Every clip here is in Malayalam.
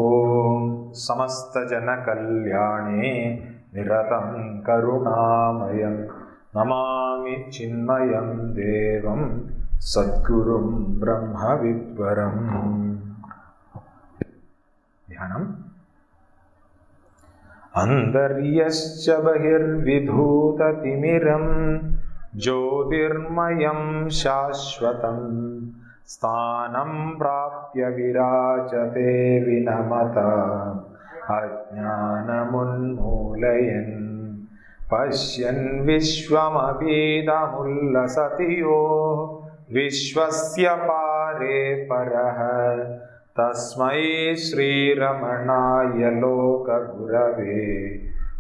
ഓം സമസ്തജനകല്യാണേ നിരതം കരുണാമയം നമാമി ചിന്മയം ദേവം സദ്ഗുരും ബ്രഹ്മവിദ്വരം. ധ്യാനം. അന്തര്യശ്ച ബഹിർവിധൂതതിമിരം ജ്യോതിർമയം ശാശ്വതം സ്ഥാനം പ്രാപ്യ വിരാജത്തെ വിനമത അജ്ഞാനമുന്മൂലയൻ പശ്യൻ വിശ്വമപീതമുല്ലസതി യോ വിശ്വസ്യ പാരേ പരഃ തസ്മൈ ശ്രീരമണായ ലോകഗുരവേ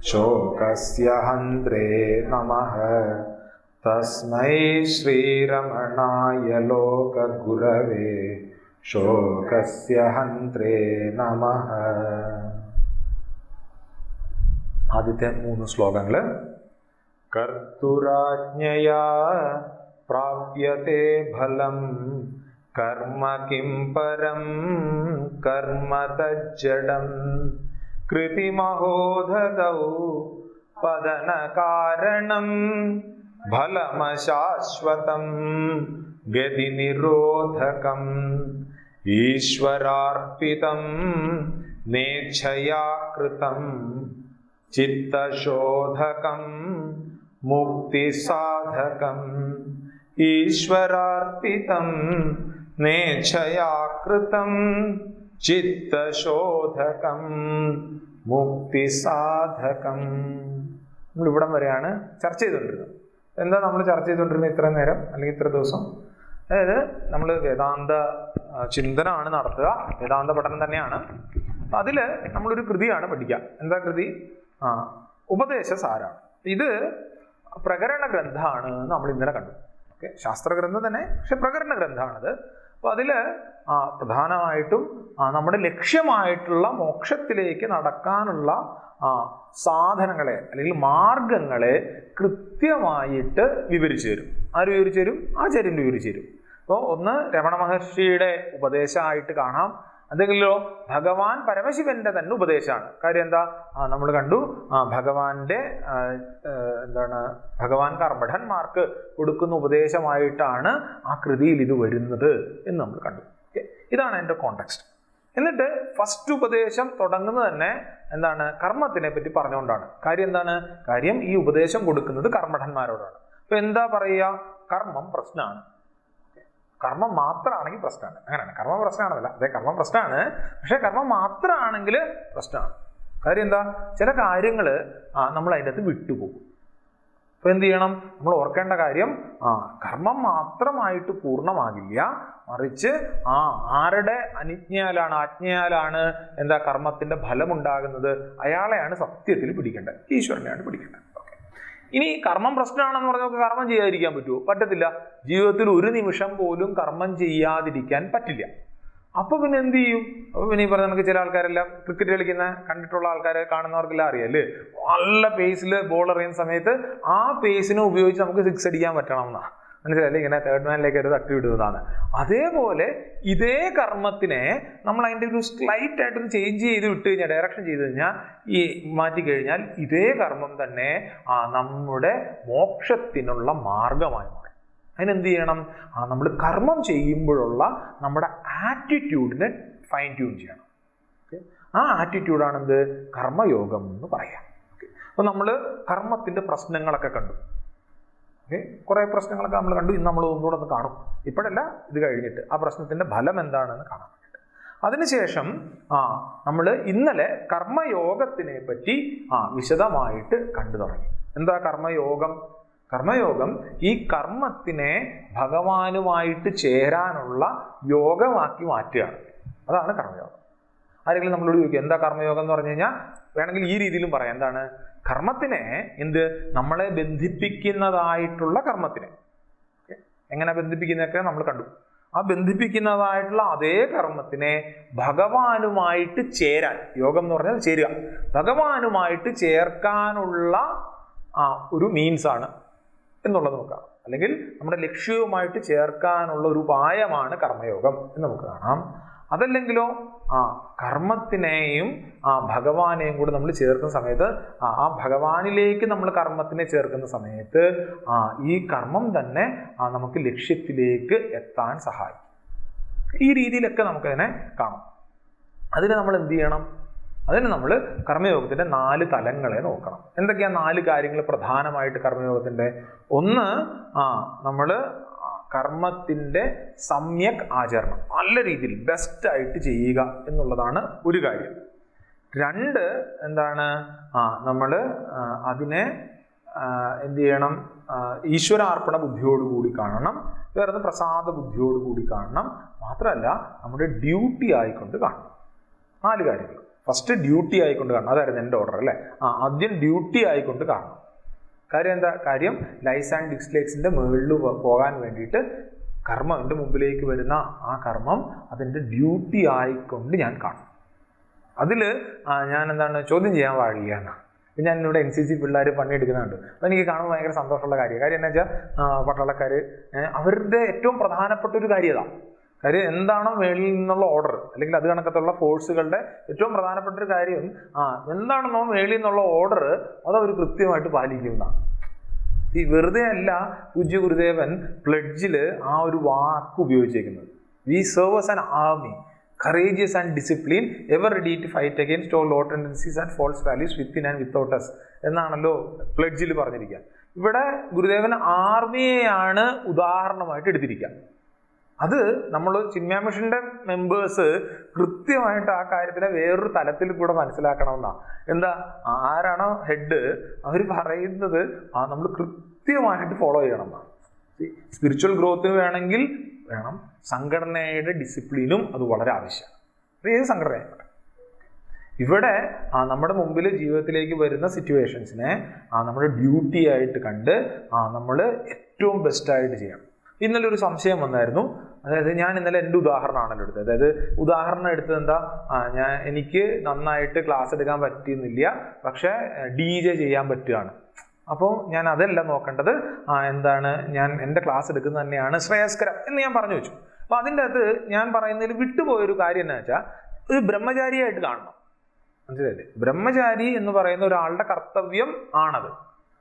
ശോകസ്യ ഹന്ത്രേ നമഃ. തസ്മൈ ശ്രീരമണായ ലോകഗുരവേ ശോകസ്യ ഹന്ത്രേ നമഃ. ആദ്യത്തെ 3 ശ്ലോകങ്ങള്. കർത്തുരാജ്ഞയാ പ്രാപ്യത്തെ ഫലം കർമ്മ കിം പരം കർമ്മ തജ്ജഡം കൃതിമഹോദദൗ പതന കാരണം ഫലമശാശ്വതം ഗതി നിരോധകം ഈശ്വരാർപ്പിതം നേച്ഛയാ കൃതം ചിത്തശോധകം മുക്തിസാധകം ഈശ്വരാർപ്പിതം നേച്ഛയാ കൃതം ചിത്തശോധകം മുക്തിസാധകം. നമ്മൾ ഇവിടം വരെയാണ് ചർച്ച ചെയ്തുകൊണ്ടിരുന്നത്. എന്താ നമ്മൾ ചർച്ച ചെയ്തുകൊണ്ടിരുന്നത് ഇത്ര നേരം അല്ലെങ്കിൽ ഇത്ര ദിവസം? അതായത് നമ്മൾ വേദാന്ത ചിന്തനമാണ് നടത്തുക, വേദാന്ത പഠനം തന്നെയാണ്. അതിൽ നമ്മളൊരു കൃതിയാണ് പഠിക്കുക. എന്താ കൃതി? ഉപദേശസാരാണ്. ഇത് പ്രകരണ ഗ്രന്ഥമാണ് നമ്മൾ ഇന്നലെ കണ്ടു. ഓക്കെ, ശാസ്ത്രഗ്രന്ഥം തന്നെ, പക്ഷെ പ്രകരണ ഗ്രന്ഥമാണത്. അപ്പോൾ അതിൽ പ്രധാനമായിട്ടും നമ്മുടെ ലക്ഷ്യമായിട്ടുള്ള മോക്ഷത്തിലേക്ക് നടക്കാനുള്ള സാധനങ്ങളെ അല്ലെങ്കിൽ മാർഗങ്ങളെ കൃത്യമായിട്ട് വിവരിച്ചു തരും. ആര് വിവരിച്ചു തരും? ആചാര്യൻ വിവരിച്ചു തരും. അപ്പോൾ ഒന്ന് രമണ മഹർഷിയുടെ ഉപദേശമായിട്ട് കാണാം, അതെങ്കിലോ ഭഗവാൻ പരമശിവന്റെ തന്നെ ഉപദേശമാണ്. കാര്യം എന്താ? നമ്മൾ കണ്ടു, ഭഗവാന്റെ ഭഗവാൻ കർമ്മഠന്മാർക്ക് കൊടുക്കുന്ന ഉപദേശമായിട്ടാണ് ആ കൃതിയിൽ ഇത് വരുന്നത് എന്ന് നമ്മൾ കണ്ടു. ഓക്കെ, ഇതാണ് എൻ്റെ കോണ്ടെക്സ്റ്റ്. എന്നിട്ട് ഫസ്റ്റ് ഉപദേശം തുടങ്ങുന്നത് തന്നെ എന്താണ്? കർമ്മത്തിനെ പറ്റി പറഞ്ഞുകൊണ്ടാണ്. കാര്യം എന്താണ്? കാര്യം ഈ ഉപദേശം കൊടുക്കുന്നത് കർമ്മഠന്മാരോടാണ്. അപ്പൊ എന്താ പറയുക? കർമ്മം പ്രശ്നമാണ്. കർമ്മം മാത്രമാണെങ്കിൽ പ്രശ്നമാണ്. അങ്ങനെയാണ്, കർമ്മം പ്രശ്നമാണെന്നല്ല, അതെ കർമ്മം പ്രശ്നമാണ്, പക്ഷെ കർമ്മം മാത്രമാണെങ്കിൽ പ്രശ്നമാണ്. കാര്യം എന്താ? ചില കാര്യങ്ങൾ നമ്മൾ അതിൻ്റെ അകത്ത് വിട്ടുപോകും. അപ്പൊ എന്ത് ചെയ്യണം? നമ്മൾ ഓർക്കേണ്ട കാര്യം, കർമ്മം മാത്രമായിട്ട് പൂർണ്ണമാകില്ല, മറിച്ച് ആരുടെ ആജ്ഞയാലാണ് എന്താ കർമ്മത്തിന്റെ ഫലം ഉണ്ടാകുന്നത്? അയാളെയാണ് സത്യത്തിൽ പിടിക്കേണ്ടത്, ഈശ്വരനെയാണ് പിടിക്കേണ്ടത്. ഇനി കർമ്മം പ്രശ്നമാണെന്ന് പറഞ്ഞാൽ നമുക്ക് കർമ്മം ചെയ്യാതിരിക്കാൻ പറ്റുമോ? പറ്റത്തില്ല. ജീവിതത്തിൽ ഒരു നിമിഷം പോലും കർമ്മം ചെയ്യാതിരിക്കാൻ പറ്റില്ല. അപ്പൊ പിന്നെ എന്ത് ചെയ്യും? അപ്പൊ പിന്നെ ഈ പറഞ്ഞ നമുക്ക് ചില ആൾക്കാരെല്ലാം ക്രിക്കറ്റ് കളിക്കുന്ന കണ്ടിട്ടുള്ള ആൾക്കാരെ കാണുന്നവർക്കെല്ലാം അറിയാല്ലേ, നല്ല പേസിൽ ബോൾ എറിയുന്ന സമയത്ത് ആ പേസിനെ ഉപയോഗിച്ച് നമുക്ക് 6 അടിക്കാൻ പറ്റണം എന്നാ, മനസ്സിലായില്ലേ? ഇങ്ങനെ തേർഡ് മാനിലേക്ക് ഒരു തട്ടി വിടുന്നതാണ്. അതേപോലെ ഇതേ കർമ്മത്തിനെ നമ്മൾ അതിൻ്റെ ഒരു സ്ലൈറ്റ് ആയിട്ടൊന്ന് ചേഞ്ച് ചെയ്ത് വിട്ട് കഴിഞ്ഞാൽ, ഡയറക്ഷൻ ചെയ്ത് കഴിഞ്ഞാൽ, ഈ മാറ്റിക്കഴിഞ്ഞാൽ ഇതേ കർമ്മം തന്നെ നമ്മുടെ മോക്ഷത്തിനുള്ള മാർഗമായി മാറും. അതിനെന്ത് ചെയ്യണം? നമ്മൾ കർമ്മം ചെയ്യുമ്പോഴുള്ള നമ്മുടെ ആറ്റിറ്റ്യൂഡിനെ ഫൈൻ ട്യൂൺ ചെയ്യണം. ഓക്കെ, ആ ആറ്റിറ്റ്യൂഡാണ് എന്ത്? കർമ്മയോഗം എന്ന് പറയാം. ഓക്കെ, അപ്പോൾ നമ്മൾ കർമ്മത്തിൻ്റെ പ്രശ്നങ്ങളൊക്കെ കണ്ടു. ഓക്കെ, കുറേ പ്രശ്നങ്ങളൊക്കെ നമ്മൾ കണ്ടു. ഇന്ന് നമ്മൾ ഒന്നുകൂടെ ഒന്ന് കാണും. ഇപ്പോഴല്ല, ഇത് കഴിഞ്ഞിട്ട് ആ പ്രശ്നത്തിൻ്റെ ഫലം എന്താണെന്ന് കാണാൻ വേണ്ടിയിട്ട്. അതിനുശേഷം നമ്മൾ ഇന്നലെ കർമ്മയോഗത്തിനെ പറ്റി വിശദമായിട്ട് കണ്ടു തുടങ്ങി. എന്താ കർമ്മയോഗം? കർമ്മയോഗം ഈ കർമ്മത്തിനെ ഭഗവാനുമായിട്ട് ചേരാനുള്ള യോഗമാക്കി മാറ്റുകയാണ്. അതാണ് കർമ്മയോഗം. ആരെങ്കിലും നമ്മളോട് ചോദിക്കുക എന്താ കർമ്മയോഗം എന്ന് പറഞ്ഞു കഴിഞ്ഞാൽ, വേണമെങ്കിൽ ഈ രീതിയിലും പറയാം. എന്താണ്? കർമ്മത്തിനെ നമ്മളെ ബന്ധിപ്പിക്കുന്നതായിട്ടുള്ള കർമ്മത്തിനെ എങ്ങനെ ബന്ധിപ്പിക്കുന്നതൊക്കെ നമ്മൾ കണ്ടു. ആ ബന്ധിപ്പിക്കുന്നതായിട്ടുള്ള അതേ കർമ്മത്തിനെ ഭഗവാനുമായിട്ട് ചേരാൻ, യോഗം എന്ന് പറഞ്ഞാൽ ചേരുക, ഭഗവാനുമായിട്ട് ചേർക്കാനുള്ള ഒരു മീൻസാണ് എന്നുള്ളത് നോക്കാം. അല്ലെങ്കിൽ നമ്മുടെ ലക്ഷ്യവുമായിട്ട് ചേർക്കാനുള്ള ഒരു ഉപായമാണ് കർമ്മയോഗം എന്ന് നമുക്ക് കാണാം. അതല്ലെങ്കിലോ കർമ്മത്തിനെയും ഭഗവാനെയും കൂടെ നമ്മൾ ചേർക്കുന്ന സമയത്ത് ആ ഭഗവാനിലേക്ക് നമ്മൾ കർമ്മത്തിനെ ചേർക്കുന്ന സമയത്ത് ഈ കർമ്മം തന്നെ നമുക്ക് ലക്ഷ്യത്തിലേക്ക് എത്താൻ സഹായിക്കും. ഈ രീതിയിലൊക്കെ നമുക്കതിനെ കാണാം. അതിന് നമ്മൾ എന്ത് ചെയ്യണം? അതിന് നമ്മൾ കർമ്മയോഗത്തിൻ്റെ 4 തലങ്ങളെ നോക്കണം. എന്തൊക്കെയാണ് 4 കാര്യങ്ങൾ പ്രധാനമായിട്ട് കർമ്മയോഗത്തിൻ്റെ? ഒന്ന്, നമ്മൾ കർമ്മത്തിൻ്റെ സമ്യക് ആചരണം നല്ല രീതിയിൽ ബെസ്റ്റായിട്ട് ചെയ്യുക എന്നുള്ളതാണ് ഒരു കാര്യം. 2, എന്താണ്? നമ്മൾ അതിനെ എന്ത് ചെയ്യണം? ഈശ്വരാർപ്പണ ബുദ്ധിയോടുകൂടി കാണണം. വേറെ പ്രസാദ ബുദ്ധിയോടുകൂടി കാണണം. മാത്രമല്ല നമ്മുടെ ഡ്യൂട്ടി ആയിക്കൊണ്ട് കാണണം. 4 കാര്യങ്ങൾ. ഫസ്റ്റ് ഡ്യൂട്ടി ആയിക്കൊണ്ട് കാണണം. അതായിരുന്നു എൻ്റെ ഓർഡർ അല്ലേ? ആദ്യം ഡ്യൂട്ടി ആയിക്കൊണ്ട് കാണണം. കാര്യം എന്താ? കാര്യം ലൈസ് ആൻഡ് ഡിസ്ലൈക്സിൻ്റെ മുകളിൽ പോകാൻ വേണ്ടിയിട്ട് കർമ്മം, എൻ്റെ മുമ്പിലേക്ക് വരുന്ന ആ കർമ്മം അതിൻ്റെ ഡ്യൂട്ടി ആയിക്കൊണ്ട് ഞാൻ കാണും. അതിൽ ഞാൻ എന്താണ് ചോദ്യം ചെയ്യാൻ പാടില്ല. ഞാൻ ഇവിടെ NCC പിള്ളേർ പണിയെടുക്കുന്നുണ്ട്. അപ്പോൾ എനിക്ക് കാണുമ്പോൾ ഭയങ്കര സന്തോഷമുള്ള കാര്യം എന്താ വെച്ചാൽ പട്ടാളക്കാർ അവരുടെ ഏറ്റവും പ്രധാനപ്പെട്ട ഒരു കാര്യം എന്താണോ മേളിൽ നിന്നുള്ള ഓർഡർ, അല്ലെങ്കിൽ അത് കണക്കത്തുള്ള ഫോഴ്സുകളുടെ ഏറ്റവും പ്രധാനപ്പെട്ട ഒരു കാര്യം എന്താണെന്നോ മേളിൽ നിന്നുള്ള ഓർഡർ അതവർ കൃത്യമായിട്ട് പാലിക്കുന്നതാണ്. ഈ വെറുതെ അല്ല പൂജ്യ ഗുരുദേവൻ പ്ലെഡ്ജിൽ ആ ഒരു വാക്ക് ഉപയോഗിച്ചേക്കുന്നത്. We serve as an army, courageous and disciplined, ever ready to fight against all low tendencies and false values within and without us എന്നാണല്ലോ പ്ലെഡ്ജിൽ പറഞ്ഞിരിക്കുക. ഇവിടെ ഗുരുദേവൻ ആർമിയെയാണ് ഉദാഹരണമായിട്ട് എടുത്തിരിക്കുക. അത് നമ്മൾ ചിന്മയ മിഷന്റെ മെമ്പേഴ്സ് കൃത്യമായിട്ട് ആ കാര്യത്തിനെ വേറൊരു തലത്തിൽ കൂടെ മനസ്സിലാക്കണമെന്നാണ്. എന്താ? ആരാണോ ഹെഡ് അവർ പറയുന്നത് നമ്മൾ കൃത്യമായിട്ട് ഫോളോ ചെയ്യണം എന്നാണ്. സ്പിരിച്വൽ ഗ്രോത്തിന് വേണമെങ്കിൽ വേണം, സംഘടനയുടെ ഡിസിപ്ലിനും അത് വളരെ ആവശ്യമാണ്. ഏത് സംഘടനയായിക്കോട്ടെ. ഇവിടെ നമ്മുടെ മുമ്പിൽ ജീവിതത്തിലേക്ക് വരുന്ന സിറ്റുവേഷൻസിനെ നമ്മുടെ ഡ്യൂട്ടി ആയിട്ട് കണ്ട് നമ്മൾ ഏറ്റവും ബെസ്റ്റായിട്ട് ചെയ്യണം. ഇന്നലെ ഒരു സംശയം വന്നായിരുന്നു. അതായത് ഞാൻ ഇന്നലെ എൻ്റെ ഉദാഹരണമാണല്ലോ എടുത്തത്. അതായത് ഉദാഹരണം എടുത്തത് എന്താ? എനിക്ക് നന്നായിട്ട് ക്ലാസ് എടുക്കാൻ പറ്റുന്നില്ല, പക്ഷേ DJ ചെയ്യാൻ പറ്റുകയാണ്. അപ്പോൾ ഞാൻ അതല്ല നോക്കേണ്ടത്, എന്താണ് ഞാൻ എൻ്റെ ക്ലാസ് എടുക്കുന്നത് തന്നെയാണ് ശ്രേയസ്കരം എന്ന് ഞാൻ പറഞ്ഞു വെച്ചു. അപ്പോൾ അതിൻ്റെ അകത്ത് ഞാൻ പറയുന്നതിൽ വിട്ടുപോയൊരു കാര്യം എന്താ വെച്ചാൽ ഒരു ബ്രഹ്മചാരിയായിട്ട് കാണണം. മനസ്സിലായില്ലേ? ബ്രഹ്മചാരി എന്ന് പറയുന്ന ഒരാളുടെ കർത്തവ്യം ആണത്.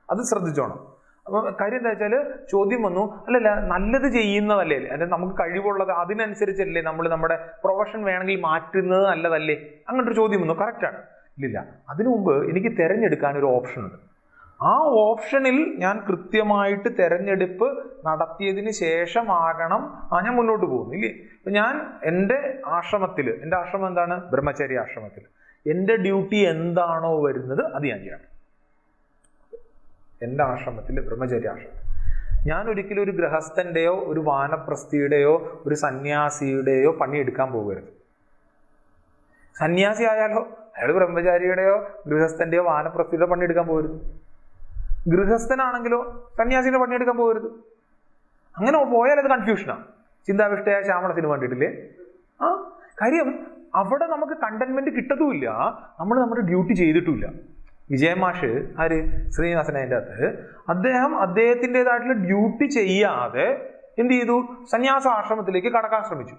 അത് ശ്രദ്ധിച്ചോണം. അപ്പോൾ കാര്യം എന്താ വെച്ചാൽ ചോദ്യം വന്നു, അല്ലല്ല നല്ലത് ചെയ്യുന്നതല്ലേ, അതായത് നമുക്ക് കഴിവുള്ളത് അതിനനുസരിച്ചല്ലേ നമ്മൾ നമ്മുടെ പ്രൊഫഷൻ വേണമെങ്കിൽ മാറ്റുന്നത് നല്ലതല്ലേ? അങ്ങനൊരു ചോദ്യം വന്നു. കറക്റ്റാണ്. ഇല്ലില്ല, അതിനു മുമ്പ് എനിക്ക് തിരഞ്ഞെടുക്കാനൊരു ഓപ്ഷൻ ഉണ്ട്. ആ ഓപ്ഷനിൽ ഞാൻ കൃത്യമായിട്ട് തിരഞ്ഞെടുപ്പ് നടത്തിയതിന് ശേഷമാകണം ഞാൻ മുന്നോട്ട് പോകുന്നു. ഇല്ലേ? അപ്പം ഞാൻ എൻ്റെ ആശ്രമത്തിൽ, എൻ്റെ ആശ്രമം എന്താണ്? ബ്രഹ്മചര്യ ആശ്രമത്തിൽ എൻ്റെ ഡ്യൂട്ടി എന്താണോ വരുന്നത് അത് ഞാൻ ചെയ്യണം. എൻ്റെ ആശ്രമത്തിൽ, ബ്രഹ്മചര്യ ആശ്രമം, ഞാൻ ഒരിക്കലും ഒരു ഗൃഹസ്ഥൻ്റെയോ ഒരു വാനപ്രസ്ഥിയുടെയോ ഒരു സന്യാസിയുടെയോ പണിയെടുക്കാൻ പോകരുത്. സന്യാസി ആയാലോ അയാൾ ബ്രഹ്മചാരിയുടെയോ ഗൃഹസ്ഥൻ്റെയോ വാനപ്രസ്ഥിയുടെയോ പണിയെടുക്കാൻ പോകരുത്. ഗൃഹസ്ഥനാണെങ്കിലോ സന്യാസിയുടെ പണിയെടുക്കാൻ പോകരുത്. അങ്ങനെ പോയാൽ അത് കൺഫ്യൂഷനാണ്. ചിന്താവിഷ്ടയായ ശ്യാമള സിനിമ കണ്ടിട്ടില്ലേ? കാര്യം അവിടെ നമുക്ക് കണ്ടന്റ്മെന്റ് കിട്ടതുമില്ല, നമ്മൾ നമ്മുടെ ഡ്യൂട്ടി ചെയ്തിട്ടുമില്ല. വിജയമാഷ് ആര്? ശ്രീനിവാസൻ. അതിൻ്റെ അകത്ത് അദ്ദേഹത്തിൻ്റെതായിട്ടുള്ള ഡ്യൂട്ടി ചെയ്യാതെ എന്ത് ചെയ്തു? സന്യാസ ആശ്രമത്തിലേക്ക് കടക്കാൻ ശ്രമിച്ചു.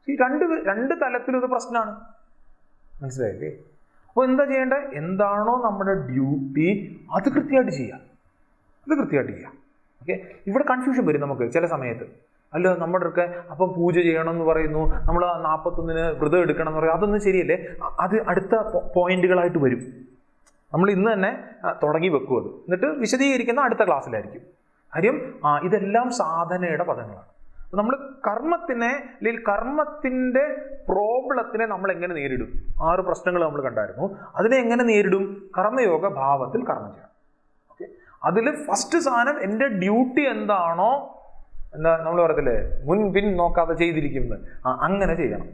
ഈ രണ്ട് തലത്തിലൊരു പ്രശ്നമാണ്. മനസ്സിലായില്ലേ? അപ്പോൾ എന്താ ചെയ്യേണ്ടത്? എന്താണോ നമ്മുടെ ഡ്യൂട്ടി അത് കൃത്യമായിട്ട് ചെയ്യാം. ഓക്കെ. ഇവിടെ കൺഫ്യൂഷൻ വരും നമുക്ക് ചില സമയത്ത്. അല്ല നമ്മുടെയൊക്കെ അപ്പം പൂജ ചെയ്യണമെന്ന് പറയുന്നു, നമ്മൾ 41 വ്രതം എടുക്കണം എന്ന് പറയും. അതൊന്നും ശരിയല്ലേ? അത് അടുത്ത പോയിന്റുകളായിട്ട് വരും. നമ്മൾ ഇന്ന് തന്നെ തുടങ്ങി വെക്കും. അത് എന്നിട്ട് വിശദീകരിക്കുന്ന അടുത്ത ക്ലാസ്സിലായിരിക്കും. കാര്യം ഇതെല്ലാം സാധനയുടെ പദങ്ങളാണ്. നമ്മൾ കർമ്മത്തിനെ അല്ലെങ്കിൽ കർമ്മത്തിൻ്റെ പ്രോബ്ലത്തിനെ നമ്മൾ എങ്ങനെ നേരിടും? 6 പ്രശ്നങ്ങൾ നമ്മൾ കണ്ടായിരുന്നു. അതിനെ എങ്ങനെ നേരിടും? കർമ്മയോഗ ഭാവത്തിൽ കർമ്മം ചെയ്യണം. ഓക്കെ. അതിൽ ഫസ്റ്റ് സാധനം എൻ്റെ ഡ്യൂട്ടി എന്താണോ, എന്താ നമ്മൾ പറയത്തില്ലേ, മുൻ പിൻ നോക്കാതെ ചെയ്തിരിക്കുന്നത്, അങ്ങനെ ചെയ്യണം.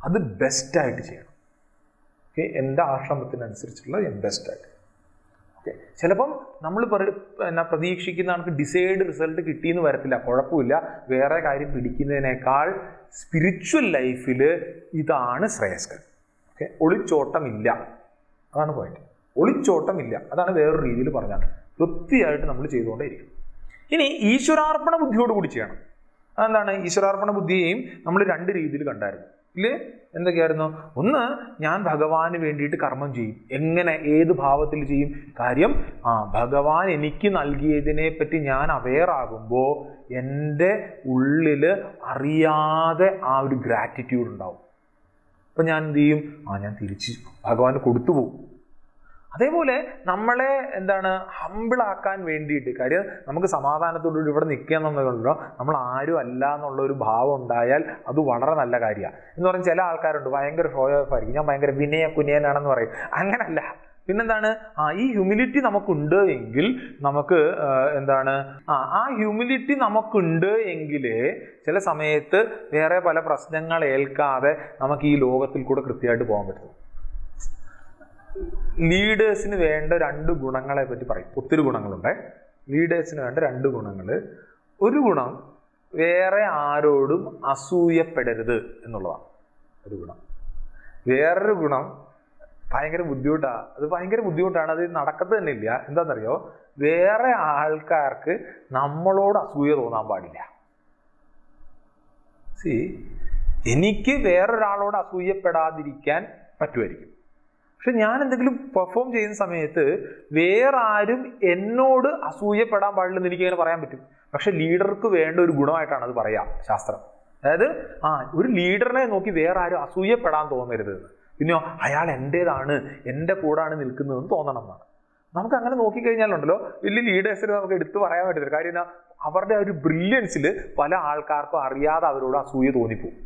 അത് ബെസ്റ്റായിട്ട് ചെയ്യണം. ഓക്കെ. എൻ്റെ ആശ്രമത്തിനനുസരിച്ചുള്ള ബെസ്റ്റായിട്ട്. ഓക്കെ. ചിലപ്പം നമ്മൾ പ്രതീക്ഷിക്കുന്ന നമുക്ക് ഡിസൈഡ് റിസൾട്ട് കിട്ടിയെന്ന് വരത്തില്ല. കുഴപ്പമില്ല. വേറെ കാര്യം പിടിക്കുന്നതിനേക്കാൾ സ്പിരിച്വൽ ലൈഫിൽ ഇതാണ് ശ്രേയസ്കരം. ഓക്കെ. ഒളിച്ചോട്ടമില്ല. അതാണ് പോയിന്റ്. ഒളിച്ചോട്ടമില്ല. അതാണ് വേറൊരു രീതിയിൽ പറഞ്ഞാൽ വൃത്തിയായിട്ട് നമ്മൾ ചെയ്തുകൊണ്ടേയിരിക്കും. ഇനി ഈശ്വരാർപ്പണ ബുദ്ധിയോടുകൂടി ചെയ്യണം. അതെന്താണ്? ഈശ്വരാർപ്പണ ബുദ്ധിയെയും നമ്മൾ രണ്ട് രീതിയിൽ കണ്ടായിരുന്നു ഇല്ലേ? എന്തൊക്കെയായിരുന്നു? ഒന്ന്, ഞാൻ ഭഗവാന് വേണ്ടിയിട്ട് കർമ്മം ചെയ്യും. എങ്ങനെ, ഏത് ഭാവത്തിൽ ചെയ്യും? കാര്യം ഭഗവാൻ എനിക്ക് നൽകിയതിനെ പറ്റി ഞാൻ അവെയർ ആകുമ്പോൾ എൻ്റെ ഉള്ളിൽ അറിയാതെ ആ ഒരു ഗ്രാറ്റിറ്റ്യൂഡ് ഉണ്ടാവും. അപ്പം ഞാൻ എന്ത് ചെയ്യും? ഞാൻ തിരിച്ച് ഭഗവാന് കൊടുത്തു പോകും. അതേപോലെ നമ്മളെ ഹമ്പിളാക്കാൻ വേണ്ടിയിട്ട്, കാര്യം നമുക്ക് സമാധാനത്തോടുകൂടി ഇവിടെ നിൽക്കുക എന്നുള്ളതല്ലോ, നമ്മൾ ആരും അല്ല എന്നുള്ള ഒരു ഭാവം ഉണ്ടായാൽ അത് വളരെ നല്ല കാര്യമാണ്. എന്ന് പറഞ്ഞാൽ ചില ആൾക്കാരുണ്ട് ഭയങ്കര ഷോ ഓഫ് ആയിരിക്കും, ഞാൻ ഭയങ്കര കുനിയനാണെന്ന് പറയും. അങ്ങനല്ല. പിന്നെന്താണ്? ഈ ഹ്യൂമിലിറ്റി നമുക്കുണ്ട് എങ്കിൽ നമുക്ക് ആ ഹ്യൂമിലിറ്റി നമുക്കുണ്ട് എങ്കിൽ ചില സമയത്ത് വേറെ പല പ്രശ്നങ്ങൾ ഏൽക്കാതെ നമുക്ക് ഈ ലോകത്തിൽ കൂടെ കൃത്യമായിട്ട് പോകാൻ പറ്റും. ലീഡേഴ്സിന് വേണ്ട 2 ഗുണങ്ങളെ പറ്റി പറയും. ഒത്തിരി ഗുണങ്ങളുണ്ട്. ലീഡേഴ്സിന് വേണ്ട 2 ഗുണങ്ങൾ. ഒരു ഗുണം, വേറെ ആരോടും അസൂയപ്പെടരുത് എന്നുള്ളതാണ് ഒരു ഗുണം. വേറൊരു ഗുണം ഭയങ്കര ബുദ്ധിമുട്ടാണ്. അത് ഭയങ്കര ബുദ്ധിമുട്ടാണ്, അത് നടക്കത്ത് തന്നെ ഇല്ല. എന്താണെന്നറിയോ? വേറെ ആൾക്കാർക്ക് നമ്മളോട് അസൂയ തോന്നാൻ പാടില്ല. എനിക്ക് വേറൊരാളോട് അസൂയപ്പെടാതിരിക്കാൻ പറ്റുമായിരിക്കും. പക്ഷെ ഞാൻ എന്തെങ്കിലും പെർഫോം ചെയ്യുന്ന സമയത്ത് വേറെ ആരും എന്നോട് അസൂയപ്പെടാൻ പാടില്ലെന്ന് എനിക്കങ്ങനെ പറയാൻ പറ്റും. പക്ഷെ ലീഡർക്ക് വേണ്ട ഒരു ഗുണമായിട്ടാണ് അത് പറയാം ശാസ്ത്രം. അതായത് ഒരു ലീഡറിനെ നോക്കി വേറെ ആരും അസൂയപ്പെടാൻ തോന്നരുത്. പിന്നെയോ അയാൾ എൻ്റേതാണ്, എൻ്റെ കൂടാണ് നിൽക്കുന്നതെന്ന് തോന്നണം എന്നാണ്. നമുക്ക് അങ്ങനെ നോക്കിക്കഴിഞ്ഞാലുണ്ടല്ലോ വലിയ ലീഡേഴ്സിന് നമുക്ക് എടുത്തു പറയാൻ പറ്റില്ല. കാര്യം എന്താ? അവരുടെ ഒരു ബ്രില്യൻസിൽ പല ആൾക്കാർക്കും അറിയാതെ അവരോട് അസൂയ തോന്നിപ്പോകും.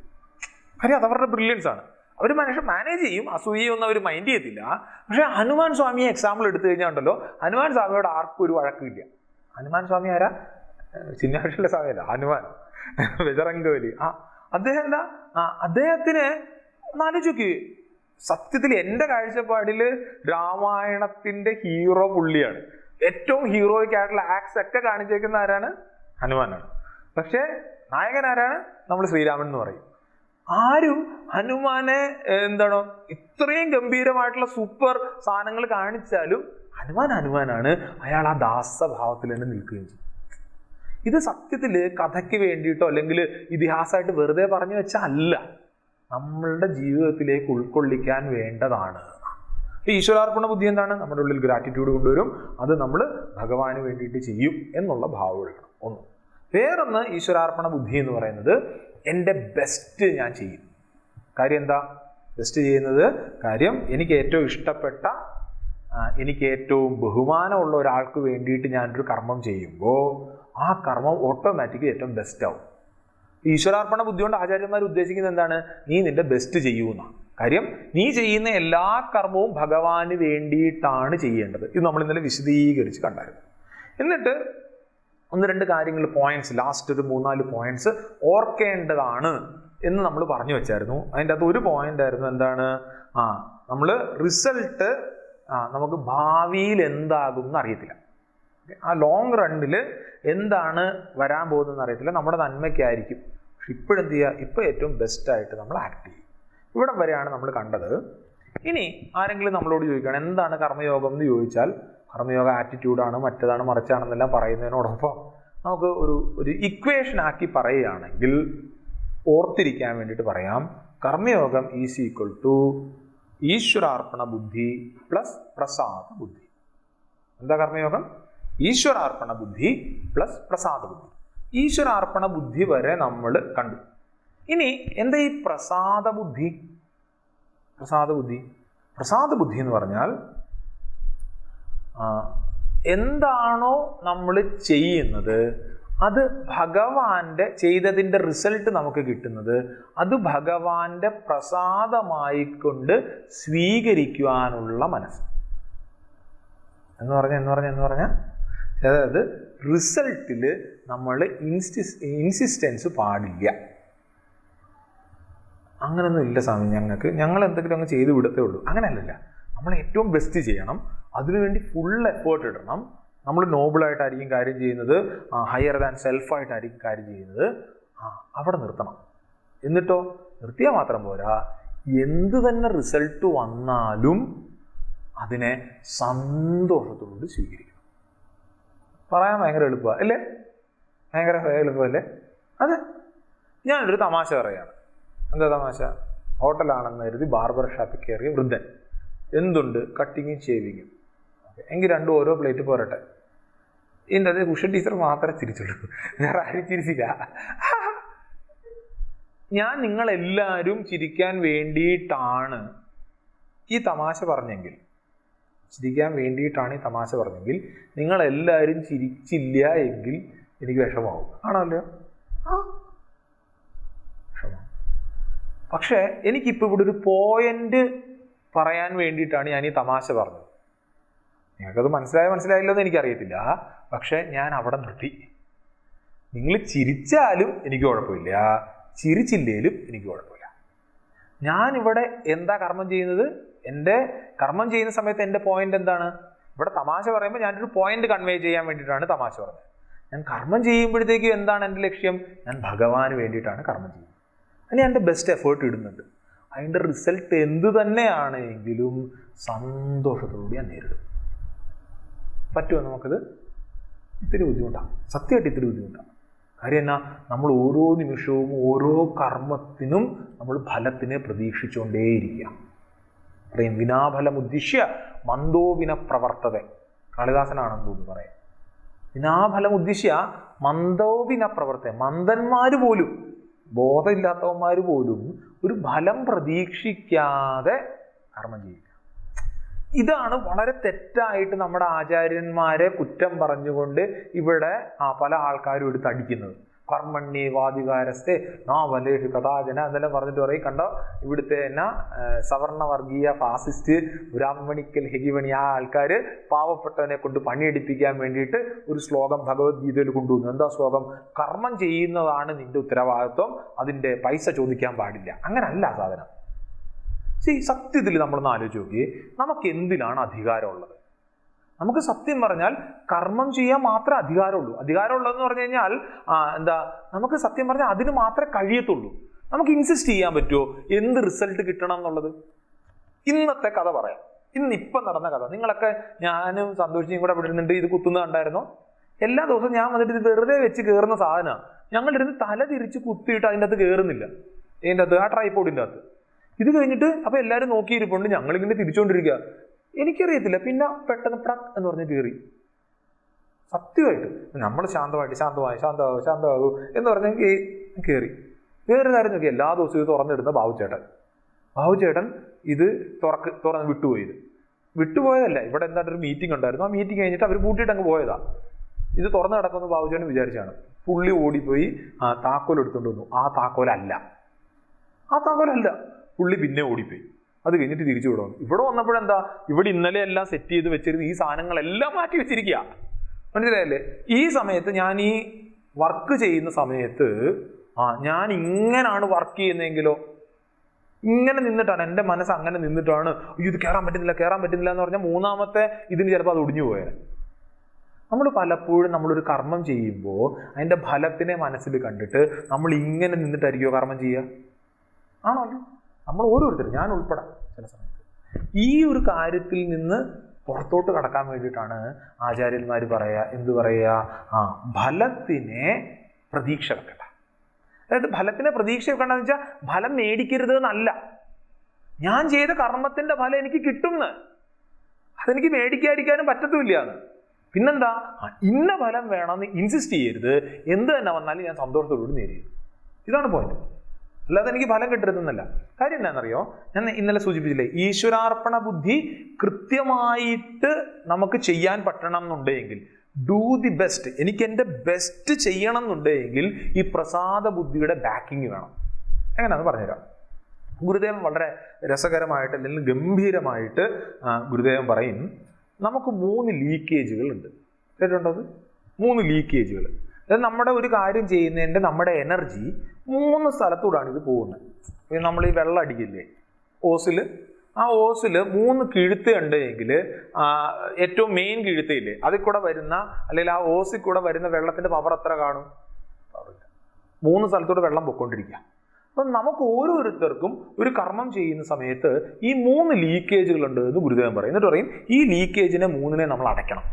കാര്യം അത് അവരുടെ ബ്രില്യൻസ് ആണ്. അവർ മനുഷ്യൻ മാനേജ് ചെയ്യും, അസൂയൊന്നും അവർ മൈൻഡ് ചെയ്യത്തില്ല. പക്ഷെ ഹനുമാൻ സ്വാമിയെ എക്സാമ്പിൾ എടുത്തു കഴിഞ്ഞാൽ ഉണ്ടല്ലോ, ഹനുമാൻ സ്വാമിയോട് ആർക്കും ഒരു വഴക്കില്ല. ഹനുമാൻ സ്വാമി ആരാ? ചിന്നാട്ടിലെ സ്വാമിയല്ല, ഹനുമാൻ ബജറംഗബലി. അദ്ദേഹം എന്താ? അദ്ദേഹത്തിന് ആലോചിക്കൂ, സത്യത്തിൽ എൻ്റെ കാഴ്ചപ്പാടിൽ രാമായണത്തിന്റെ ഹീറോ പുള്ളിയാണ്. ഏറ്റവും ഹീറോയ്ക്ക് ആയിട്ടുള്ള ആക്ട്സ് ഒക്കെ കാണിച്ചേക്കുന്ന ആരാണ്? ഹനുമാനാണ്. പക്ഷെ നായകൻ ആരാണ്? നമ്മൾ ശ്രീരാമൻ എന്ന് പറയും. ആരും ഹനുമാനെ ഇത്രയും ഗംഭീരമായിട്ടുള്ള സൂപ്പർ സാധനങ്ങൾ കാണിച്ചാലും ഹനുമാനാണ്. അയാൾ ആ ദാസഭാവത്തിൽ തന്നെ നിൽക്കുകയും ചെയ്യും. ഇത് സത്യത്തിൽ കഥയ്ക്ക് വേണ്ടിയിട്ടോ അല്ലെങ്കിൽ ഇതിഹാസമായിട്ട് വെറുതെ പറഞ്ഞു വെച്ചാൽ അല്ല, നമ്മളുടെ ജീവിതത്തിലേക്ക് ഉൾക്കൊള്ളിക്കാൻ വേണ്ടതാണ്. ഈശ്വരാർപ്പണ ബുദ്ധി എന്താണ്? നമ്മുടെ ഉള്ളിൽ ഗ്രാറ്റിറ്റ്യൂഡ് കൊണ്ടുവരും. അത് നമ്മൾ ഭഗവാന് വേണ്ടിയിട്ട് ചെയ്യും എന്നുള്ള ഭാവം എടുക്കണം. ഒന്ന്. വേറൊന്ന്, ഈശ്വരാർപ്പണ ബുദ്ധി എന്ന് പറയുന്നത് എൻ്റെ ബെസ്റ്റ് ഞാൻ ചെയ്യും. കാര്യം എന്താ ബെസ്റ്റ് ചെയ്യുന്നത്? കാര്യം എനിക്ക് ഏറ്റവും ഇഷ്ടപ്പെട്ട, എനിക്ക് ഏറ്റവും ബഹുമാനമുള്ള ഒരാൾക്ക് വേണ്ടിയിട്ട് ഞാനൊരു കർമ്മം ചെയ്യുമ്പോൾ ആ കർമ്മം ഓട്ടോമാറ്റിക്കലി ഏറ്റവും ബെസ്റ്റ് ആവും. ഈശ്വരാർപ്പണ ബുദ്ധി കൊണ്ട് ആചാര്യന്മാർ ഉദ്ദേശിക്കുന്നത് എന്താണ്? നീ നിന്റെ ബെസ്റ്റ് ചെയ്യുമെന്നാണ്. കാര്യം നീ ചെയ്യുന്ന എല്ലാ കർമ്മവും ഭഗവാന് വേണ്ടിയിട്ടാണ് ചെയ്യേണ്ടത്. ഇത് നമ്മൾ ഇന്നലെ വിശദീകരിച്ച് കണ്ടായിരുന്നു. എന്നിട്ട് 1-2 കാര്യങ്ങൾ, പോയിന്റ്സ്, ലാസ്റ്റ് ഒരു 3-4 പോയിന്റ്സ് ഓർക്കേണ്ടതാണ് എന്ന് നമ്മൾ പറഞ്ഞു വെച്ചായിരുന്നു. അതിൻ്റെ അകത്ത് ഒരു പോയിന്റ് ആയിരുന്നു എന്താണ്? നമ്മൾ റിസൾട്ട് നമുക്ക് ഭാവിയിൽ എന്താകും എന്ന് അറിയത്തില്ല. ആ ലോങ് റണ്ണിൽ എന്താണ് വരാൻ പോകുന്നതെന്ന് അറിയത്തില്ല. നമ്മുടെ നന്മയ്ക്കായിരിക്കും. പക്ഷെ ഇപ്പോഴെന്ത് ചെയ്യുക? ഇപ്പോൾ ഏറ്റവും ബെസ്റ്റായിട്ട് നമ്മൾ ആക്ട് ചെയ്യും. ഇവിടം വരെയാണ് നമ്മൾ കണ്ടത്. ഇനി ആരെങ്കിലും നമ്മളോട് ചോദിക്കുകയാണ് എന്താണ് കർമ്മയോഗം എന്ന് ചോദിച്ചാൽ, കർമ്മയോഗ ആറ്റിറ്റ്യൂഡാണ്, മറ്റേതാണ്, മറിച്ചാണെന്നെല്ലാം പറയുന്നതിനോടൊപ്പം നമുക്ക് ഒരു ഇക്വേഷൻ ആക്കി പറയുകയാണെങ്കിൽ ഓർത്തിരിക്കാൻ വേണ്ടിയിട്ട് പറയാം, കർമ്മയോഗം ഈസ് ഈക്വൽ ടു ഈശ്വരാർപ്പണ ബുദ്ധി പ്ലസ് പ്രസാദ ബുദ്ധി. എന്താ കർമ്മയോഗം? ഈശ്വരാർപ്പണ ബുദ്ധി പ്ലസ് പ്രസാദ ബുദ്ധി. ഈശ്വരാർപ്പണ ബുദ്ധി വരെ നമ്മൾ കണ്ടു. ഇനി എന്താ ഈ പ്രസാദ ബുദ്ധി? പ്രസാദ ബുദ്ധി എന്ന് പറഞ്ഞാൽ എന്താണോ നമ്മൾ ചെയ്യുന്നത് അത് ഭഗവാന്റെ ചെയ്തതിൻ്റെ റിസൾട്ട് നമുക്ക് കിട്ടുന്നത് അത് ഭഗവാന്റെ പ്രസാദമായിക്കൊണ്ട് സ്വീകരിക്കുവാനുള്ള മനസ്സ് എന്ന് പറഞ്ഞാൽ അതായത് റിസൾട്ടിൽ നമ്മൾ ഇൻസിസ്റ്റൻസ് പാടില്ല. അങ്ങനൊന്നും ഇല്ല സ്വാമി, ഞങ്ങൾ എന്തെങ്കിലും അങ്ങ് ചെയ്ത് വിടത്തേ ഉള്ളൂ. അങ്ങനെയല്ല, നമ്മൾ ഏറ്റവും ബെസ്റ്റ് ചെയ്യണം, അതിനുവേണ്ടി ഫുൾ എഫേർട്ട് ഇടണം. നമ്മൾ നോബിളായിട്ടായിരിക്കും കാര്യം ചെയ്യുന്നത്, ഹയർ ദാൻ സെൽഫായിട്ടായിരിക്കും കാര്യം ചെയ്യുന്നത്. അവിടെ നിർത്തണം. എന്നിട്ടോ നിർത്തിയാൽ മാത്രം പോരാ, എന്ത് തന്നെ റിസൾട്ട് വന്നാലും അതിനെ സന്തോഷത്തോട് സ്വീകരിക്കണം. പറയാൻ ഭയങ്കര എളുപ്പമാണ് അല്ലേ? ഭയങ്കര എളുപ്പമല്ലേ? അതെ, ഞാനൊരു തമാശ പറയുകയാണ്. എന്താ തമാശ? ഹോട്ടലാണെന്ന് കരുതി ബാർബർ ഷാപ്പിൽ കയറിയ വൃദ്ധൻ. എന്തുണ്ട്? കട്ടിങ്ങും ഷേവിങ്ങും. എങ്കിൽ രണ്ടും ഓരോ പ്ലേറ്റ് പോരട്ടെ. ഇതിൻ്റെ അത് ഉഷ ടീച്ചർ മാത്രമേ ചിരിച്ചുള്ളൂ, വേറെ ആരും ചിരിച്ചില്ല. ഞാൻ നിങ്ങളെല്ലാവരും ചിരിക്കാൻ വേണ്ടിയിട്ടാണ് ഈ തമാശ പറഞ്ഞെങ്കിൽ, നിങ്ങളെല്ലാവരും ചിരിച്ചില്ല എങ്കിൽ എനിക്ക് വിഷമാവും. ആണല്ലോ? വിഷമാവും. പക്ഷേ എനിക്കിപ്പോൾ ഇവിടെ ഒരു പോയിന്റ് പറയാൻ വേണ്ടിയിട്ടാണ് ഞാൻ ഈ തമാശ പറഞ്ഞത്. നിങ്ങൾക്കത് മനസ്സിലായില്ലോ എന്ന് എനിക്കറിയത്തില്ല. പക്ഷെ ഞാൻ അവിടെ നിർത്തി. നിങ്ങൾ ചിരിച്ചാലും എനിക്ക് കുഴപ്പമില്ല, ചിരിച്ചില്ലേലും എനിക്ക് കുഴപ്പമില്ല. ഞാനിവിടെ എന്താ കർമ്മം ചെയ്യുന്നത്? എൻ്റെ കർമ്മം ചെയ്യുന്ന സമയത്ത് എൻ്റെ പോയിന്റ് എന്താണ്? ഇവിടെ തമാശ പറയുമ്പോൾ ഞാനൊരു പോയിന്റ് കൺവേ ചെയ്യാൻ വേണ്ടിയിട്ടാണ് തമാശ പറഞ്ഞത്. ഞാൻ കർമ്മം ചെയ്യുമ്പോഴത്തേക്കും എന്താണ് എൻ്റെ ലക്ഷ്യം? ഞാൻ ഭഗവാന് വേണ്ടിയിട്ടാണ് കർമ്മം ചെയ്യുന്നത്. അതിന് എൻ്റെ ബെസ്റ്റ് എഫേർട്ട് ഇടുന്നുണ്ട്. അതിൻ്റെ റിസൾട്ട് എന്ത് തന്നെയാണെങ്കിലും സന്തോഷത്തോടെ ഞാൻ നേരിടും. പറ്റുമോ നമുക്കത്? ഇത്തിരി ബുദ്ധിമുട്ടാണ്, സത്യമായിട്ട് ഇത്തിരി ബുദ്ധിമുട്ടാണ്. കാര്യം എന്നാ, നമ്മൾ ഓരോ നിമിഷവും ഓരോ കർമ്മത്തിനും നമ്മൾ ഫലത്തിനെ പ്രതീക്ഷിച്ചുകൊണ്ടേയിരിക്കുക. പറയും വിനാഫലമുദ്ദിശ്യ മന്ദോ വിന പ്രവർത്തത. കാളിദാസനാണെന്ന് തോന്നുന്നു പറയാം. വിനാഫലമുദ്ദിശ്യ മന്ദോ വിന പ്രവർത്തത. മന്ദന്മാർ പോലും, ബോധമില്ലാത്തവന്മാർ പോലും ഒരു ഫലം പ്രതീക്ഷിക്കാതെ കർമ്മം ചെയ്യുക. ഇതാണ് വളരെ തെറ്റായിട്ട് നമ്മുടെ ആചാര്യന്മാരെ കുറ്റം പറഞ്ഞുകൊണ്ട് ഇവിടെ പല ആൾക്കാരും എടുത്ത് അടിക്കുന്നത്. കർമ്മണ്യേ വാധികാരസ്ഥേ വലേഷു കഥാജന എന്നെല്ലാം പറഞ്ഞിട്ട് പറയും, കണ്ടോ ഇവിടുത്തെ എന്നാ സവർണവർഗീയ ഫാസിസ്റ്റ് ബ്രാഹ്മണിക്കൽ ഹെഗിമണി ആ ആൾക്കാർ പാവപ്പെട്ടവനെ കൊണ്ട് പണിയെടുപ്പിക്കാൻ വേണ്ടിയിട്ട് ഒരു ശ്ലോകം ഭഗവത്ഗീതയിൽ കൊണ്ടുവന്നു. എന്താ ശ്ലോകം? കർമ്മം ചെയ്യുന്നതാണ് നിന്റെ ഉത്തരവാദിത്വം, അതിൻ്റെ പൈസ ചോദിക്കാൻ പാടില്ല. അങ്ങനല്ല സാധനം. സത്യത്തിൽ നമ്മളൊന്ന് ആലോചിച്ച് നോക്കിയേ, നമുക്ക് എന്തിനാണ് അധികാരമുള്ളത്? നമുക്ക് സത്യം പറഞ്ഞാൽ കർമ്മം ചെയ്യാൻ മാത്രമേ അധികാരമുള്ളൂ. അധികാരമുള്ളതെന്ന് പറഞ്ഞു കഴിഞ്ഞാൽ നമുക്ക് സത്യം പറഞ്ഞാൽ അതിന് മാത്രമേ കഴിയത്തുള്ളൂ. നമുക്ക് ഇൻസിസ്റ്റ് ചെയ്യാൻ പറ്റുമോ എന്ത് റിസൾട്ട് കിട്ടണം എന്നുള്ളത്? ഇന്നത്തെ കഥ പറയാം. ഇന്നിപ്പം നടന്ന കഥ നിങ്ങളൊക്കെ, ഞാനും സന്തോഷിയും കൂടെ ഇവിടെ ഇരുന്നിട്ട് ഇത് കുത്തുന്നത് കണ്ടായിരുന്നോ? എല്ലാ ദിവസവും ഞാൻ വന്നിട്ട് ഇത് വെറുതെ വെച്ച് കയറുന്ന സാധനമാണ്. ഞങ്ങളിരുന്ന് തല തിരിച്ച് കുത്തിയിട്ട് അതിൻ്റെ അകത്ത് കയറുന്നില്ല, ഇതിൻ്റെ അകത്ത്, ആ ട്രൈപോഡിൻ്റെ അകത്ത്. ഇത് കഴിഞ്ഞിട്ട് അപ്പോൾ എല്ലാവരും നോക്കിയിരിപ്പുണ്ട്, ഞങ്ങളിങ്ങനെ തിരിച്ചുകൊണ്ടിരിക്കുക. എനിക്കറിയത്തില്ല, പിന്നെ പെട്ടെന്ന് പ്രക് എന്ന് പറഞ്ഞ് കയറി. സത്യമായിട്ട് നമ്മൾ ശാന്തമാകൂ എന്ന് പറഞ്ഞ് കയറി. വേറൊരു കാര്യം നോക്കി, എല്ലാ ദിവസവും ഇത് തുറന്നിടുന്ന ബാബുചേട്ടൻ ഇത് തുറന്ന് വിട്ടുപോയതല്ല. ഇവിടെ എന്തായിട്ടൊരു മീറ്റിംഗ് ഉണ്ടായിരുന്നു. ആ മീറ്റിംഗ് കഴിഞ്ഞിട്ട് അവർ പൂട്ടിയിട്ട് അങ്ങ് പോയതാ. ഇത് തുറന്ന് കിടക്കുമെന്ന് ബാബുചേട്ടൻ വിചാരിച്ചാണ്. പുള്ളി ഓടിപ്പോയി താക്കോൽ എടുത്തുകൊണ്ട് വന്നു. ആ താക്കോലല്ല. പുള്ളി പിന്നെ ഓടിപ്പോയി. അത് കഴിഞ്ഞിട്ട് തിരിച്ചു വിടുന്നു. ഇവിടെ വന്നപ്പോഴെന്താ, ഇവിടെ ഇന്നലെ എല്ലാം സെറ്റ് ചെയ്ത് വെച്ചിരുന്ന ഈ സാധനങ്ങളെല്ലാം മാറ്റി വെച്ചിരിക്കുക. മനസ്സിലായല്ലേ? ഈ സമയത്ത് ഞാൻ ഈ വർക്ക് ചെയ്യുന്ന സമയത്ത് ഞാൻ ഇങ്ങനാണ് വർക്ക് ചെയ്യുന്നതെങ്കിലോ, ഇങ്ങനെ നിന്നിട്ടാണ്, എൻ്റെ മനസ്സ് അങ്ങനെ നിന്നിട്ടാണ് ഇത് കയറാൻ പറ്റുന്നില്ല എന്ന് പറഞ്ഞാൽ മൂന്നാമത്തെ ഇതിന് ചിലപ്പോൾ അത് ഒടിഞ്ഞു പോയാൽ. നമ്മൾ പലപ്പോഴും നമ്മളൊരു കർമ്മം ചെയ്യുമ്പോൾ അതിൻ്റെ ഫലത്തിനെ മനസ്സിൽ കണ്ടിട്ട് നമ്മൾ ഇങ്ങനെ നിന്നിട്ടായിരിക്കുമോ കർമ്മം ചെയ്യുക? ആണല്ലോ. നമ്മൾ ഓരോരുത്തരും, ഞാൻ ഉൾപ്പെടെ ചില സമയത്ത് ഈ ഒരു കാര്യത്തിൽ നിന്ന് പുറത്തോട്ട് കടക്കാൻ വേണ്ടിയിട്ടാണ് ആചാര്യന്മാർ ഫലത്തിനെ പ്രതീക്ഷ വെക്കണ്ട. അതായത് ഫലത്തിനെ പ്രതീക്ഷ വെക്കണ്ടെന്ന് വെച്ചാൽ ഫലം മേടിക്കരുത് എന്നല്ല. ഞാൻ ചെയ്ത കർമ്മത്തിന്റെ ഫലം എനിക്ക് കിട്ടുമെന്ന്, അതെനിക്ക് മേടിക്കാതിരിക്കാനും പറ്റത്തുമില്ല എന്ന്. പിന്നെന്താ, ഇന്ന ഫലം വേണമെന്ന് ഇൻസിസ്റ്റ് ചെയ്യരുത്. എന്ത് തന്നെ വന്നാലും ഞാൻ സന്തോഷത്തോടുകൂടി നേരിടും. ഇതാണ് പോയിന്റ്. അല്ലാതെ എനിക്ക് ഫലം കിട്ടരുതെന്നല്ല. കാര്യം എന്താണെന്നറിയോ, ഞാൻ ഇന്നലെ സൂചിപ്പിച്ചില്ലേ, ഈശ്വരാർപ്പണ ബുദ്ധി കൃത്യമായിട്ട് നമുക്ക് ചെയ്യാൻ പറ്റണം എന്നുണ്ടെങ്കിൽ, ഡൂ ദി ബെസ്റ്റ്, എനിക്ക് എൻ്റെ ബെസ്റ്റ് ചെയ്യണം എന്നുണ്ടെങ്കിൽ ഈ പ്രസാദ ബുദ്ധിയുടെ ബാക്കിങ് വേണം. എങ്ങനെയാണെന്ന് പറഞ്ഞുതരാം. ഗുരുദേവൻ വളരെ രസകരമായിട്ട് അല്ലെങ്കിൽ ഗംഭീരമായിട്ട് ഗുരുദേവൻ പറയും, നമുക്ക് 3 ലീക്കേജുകൾ ഉണ്ട്. കേട്ടിട്ടുണ്ടോ? അത് 3 ലീക്കേജുകൾ. അതായത് നമ്മുടെ ഒരു കാര്യം ചെയ്യുന്നതിൻ്റെ നമ്മുടെ എനർജി 3 സ്ഥലത്തൂടാണ് ഇത് പോകുന്നത്. നമ്മൾ ഈ വെള്ളം അടിക്കില്ലേ ഓസിൽ, ആ ഓസിൽ 3 കിഴുത്തുണ്ട് എങ്കിൽ ഏറ്റവും മെയിൻ കിഴുത്തയില്ലേ, അതിൽ കൂടെ വരുന്ന അല്ലെങ്കിൽ ആ ഓസിൽ കൂടെ വരുന്ന വെള്ളത്തിൻ്റെ പവർ എത്ര കാണും? 3 സ്ഥലത്തൂടെ വെള്ളം പൊയ്ക്കൊണ്ടിരിക്കുക. അപ്പം നമുക്ക് ഓരോരുത്തർക്കും ഒരു കർമ്മം ചെയ്യുന്ന സമയത്ത് ഈ 3 ലീക്കേജുകളുണ്ട് എന്ന് ഗുരുദേവൻ പറയും. എന്നിട്ട് പറയും ഈ ലീക്കേജിനെ 3നെ നമ്മൾ അടയ്ക്കണം.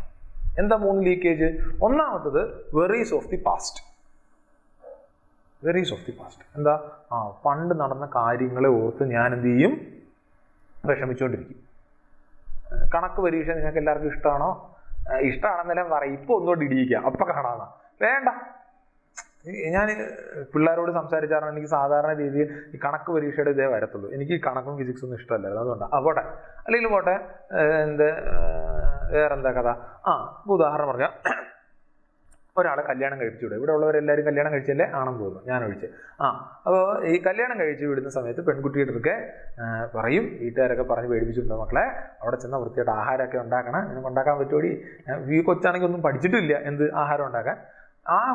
എന്താ 3 ലീക്കേജ്? ഒന്നാമത്തത് worries of the past. Memories of the past. എന്താ? പണ്ട് നടന്ന കാര്യങ്ങളെ ഓർത്ത് ഞാൻ എന്ത് ചെയ്യും? വിഷമിച്ചുകൊണ്ടിരിക്കും. കണക്ക് പരീക്ഷ നിങ്ങൾക്ക് എല്ലാവർക്കും ഇഷ്ടമാണോ? ഇഷ്ടമാണെന്നെല്ലാം പറയും. ഇപ്പോൾ ഒന്നുകൊണ്ട് ഇടിയിക്കുക, അപ്പം കാണാമെന്നാ. വേണ്ട. ഞാൻ പിള്ളേരോട് സംസാരിച്ചാറാണ് എനിക്ക് സാധാരണ രീതിയിൽ ഈ കണക്ക് പരീക്ഷയുടെ ഇതേ വരത്തുള്ളൂ. എനിക്ക് കണക്കും ഫിസിക്സും ഒന്നും ഇഷ്ടമല്ലായിരുന്നു, അതുകൊണ്ടാണ്. പോട്ടെ, അല്ലെങ്കിൽ പോട്ടെ. വേറെന്താ കഥ? ഉദാഹരണം പറഞ്ഞാൽ ഒരാളെ കല്യാണം കഴിപ്പിച്ചു വിടും. ഇവിടെ ഉള്ളവരെല്ലാവരും കല്യാണം കഴിച്ചല്ലേ ആണെന്ന് തോന്നുന്നു, ഞാൻ ഒഴിച്ച്. അപ്പോൾ ഈ കല്യാണം കഴിച്ച് വിടുന്ന സമയത്ത് പെൺകുട്ടിയുടെ പറയും, വീട്ടുകാരൊക്കെ പറഞ്ഞ് പേടിപ്പിച്ചിട്ടുണ്ടോ മക്കളെ, അവിടെ ചെന്നാൽ വൃത്തിയായിട്ട് ആഹാരമൊക്കെ ഉണ്ടാക്കണം, നിനക്ക് ഉണ്ടാക്കാൻ പറ്റുമോടി? ഈ കൊച്ചാണെങ്കിൽ ഒന്നും പഠിച്ചിട്ടില്ല എന്ത് ആഹാരം ഉണ്ടാക്കാൻ.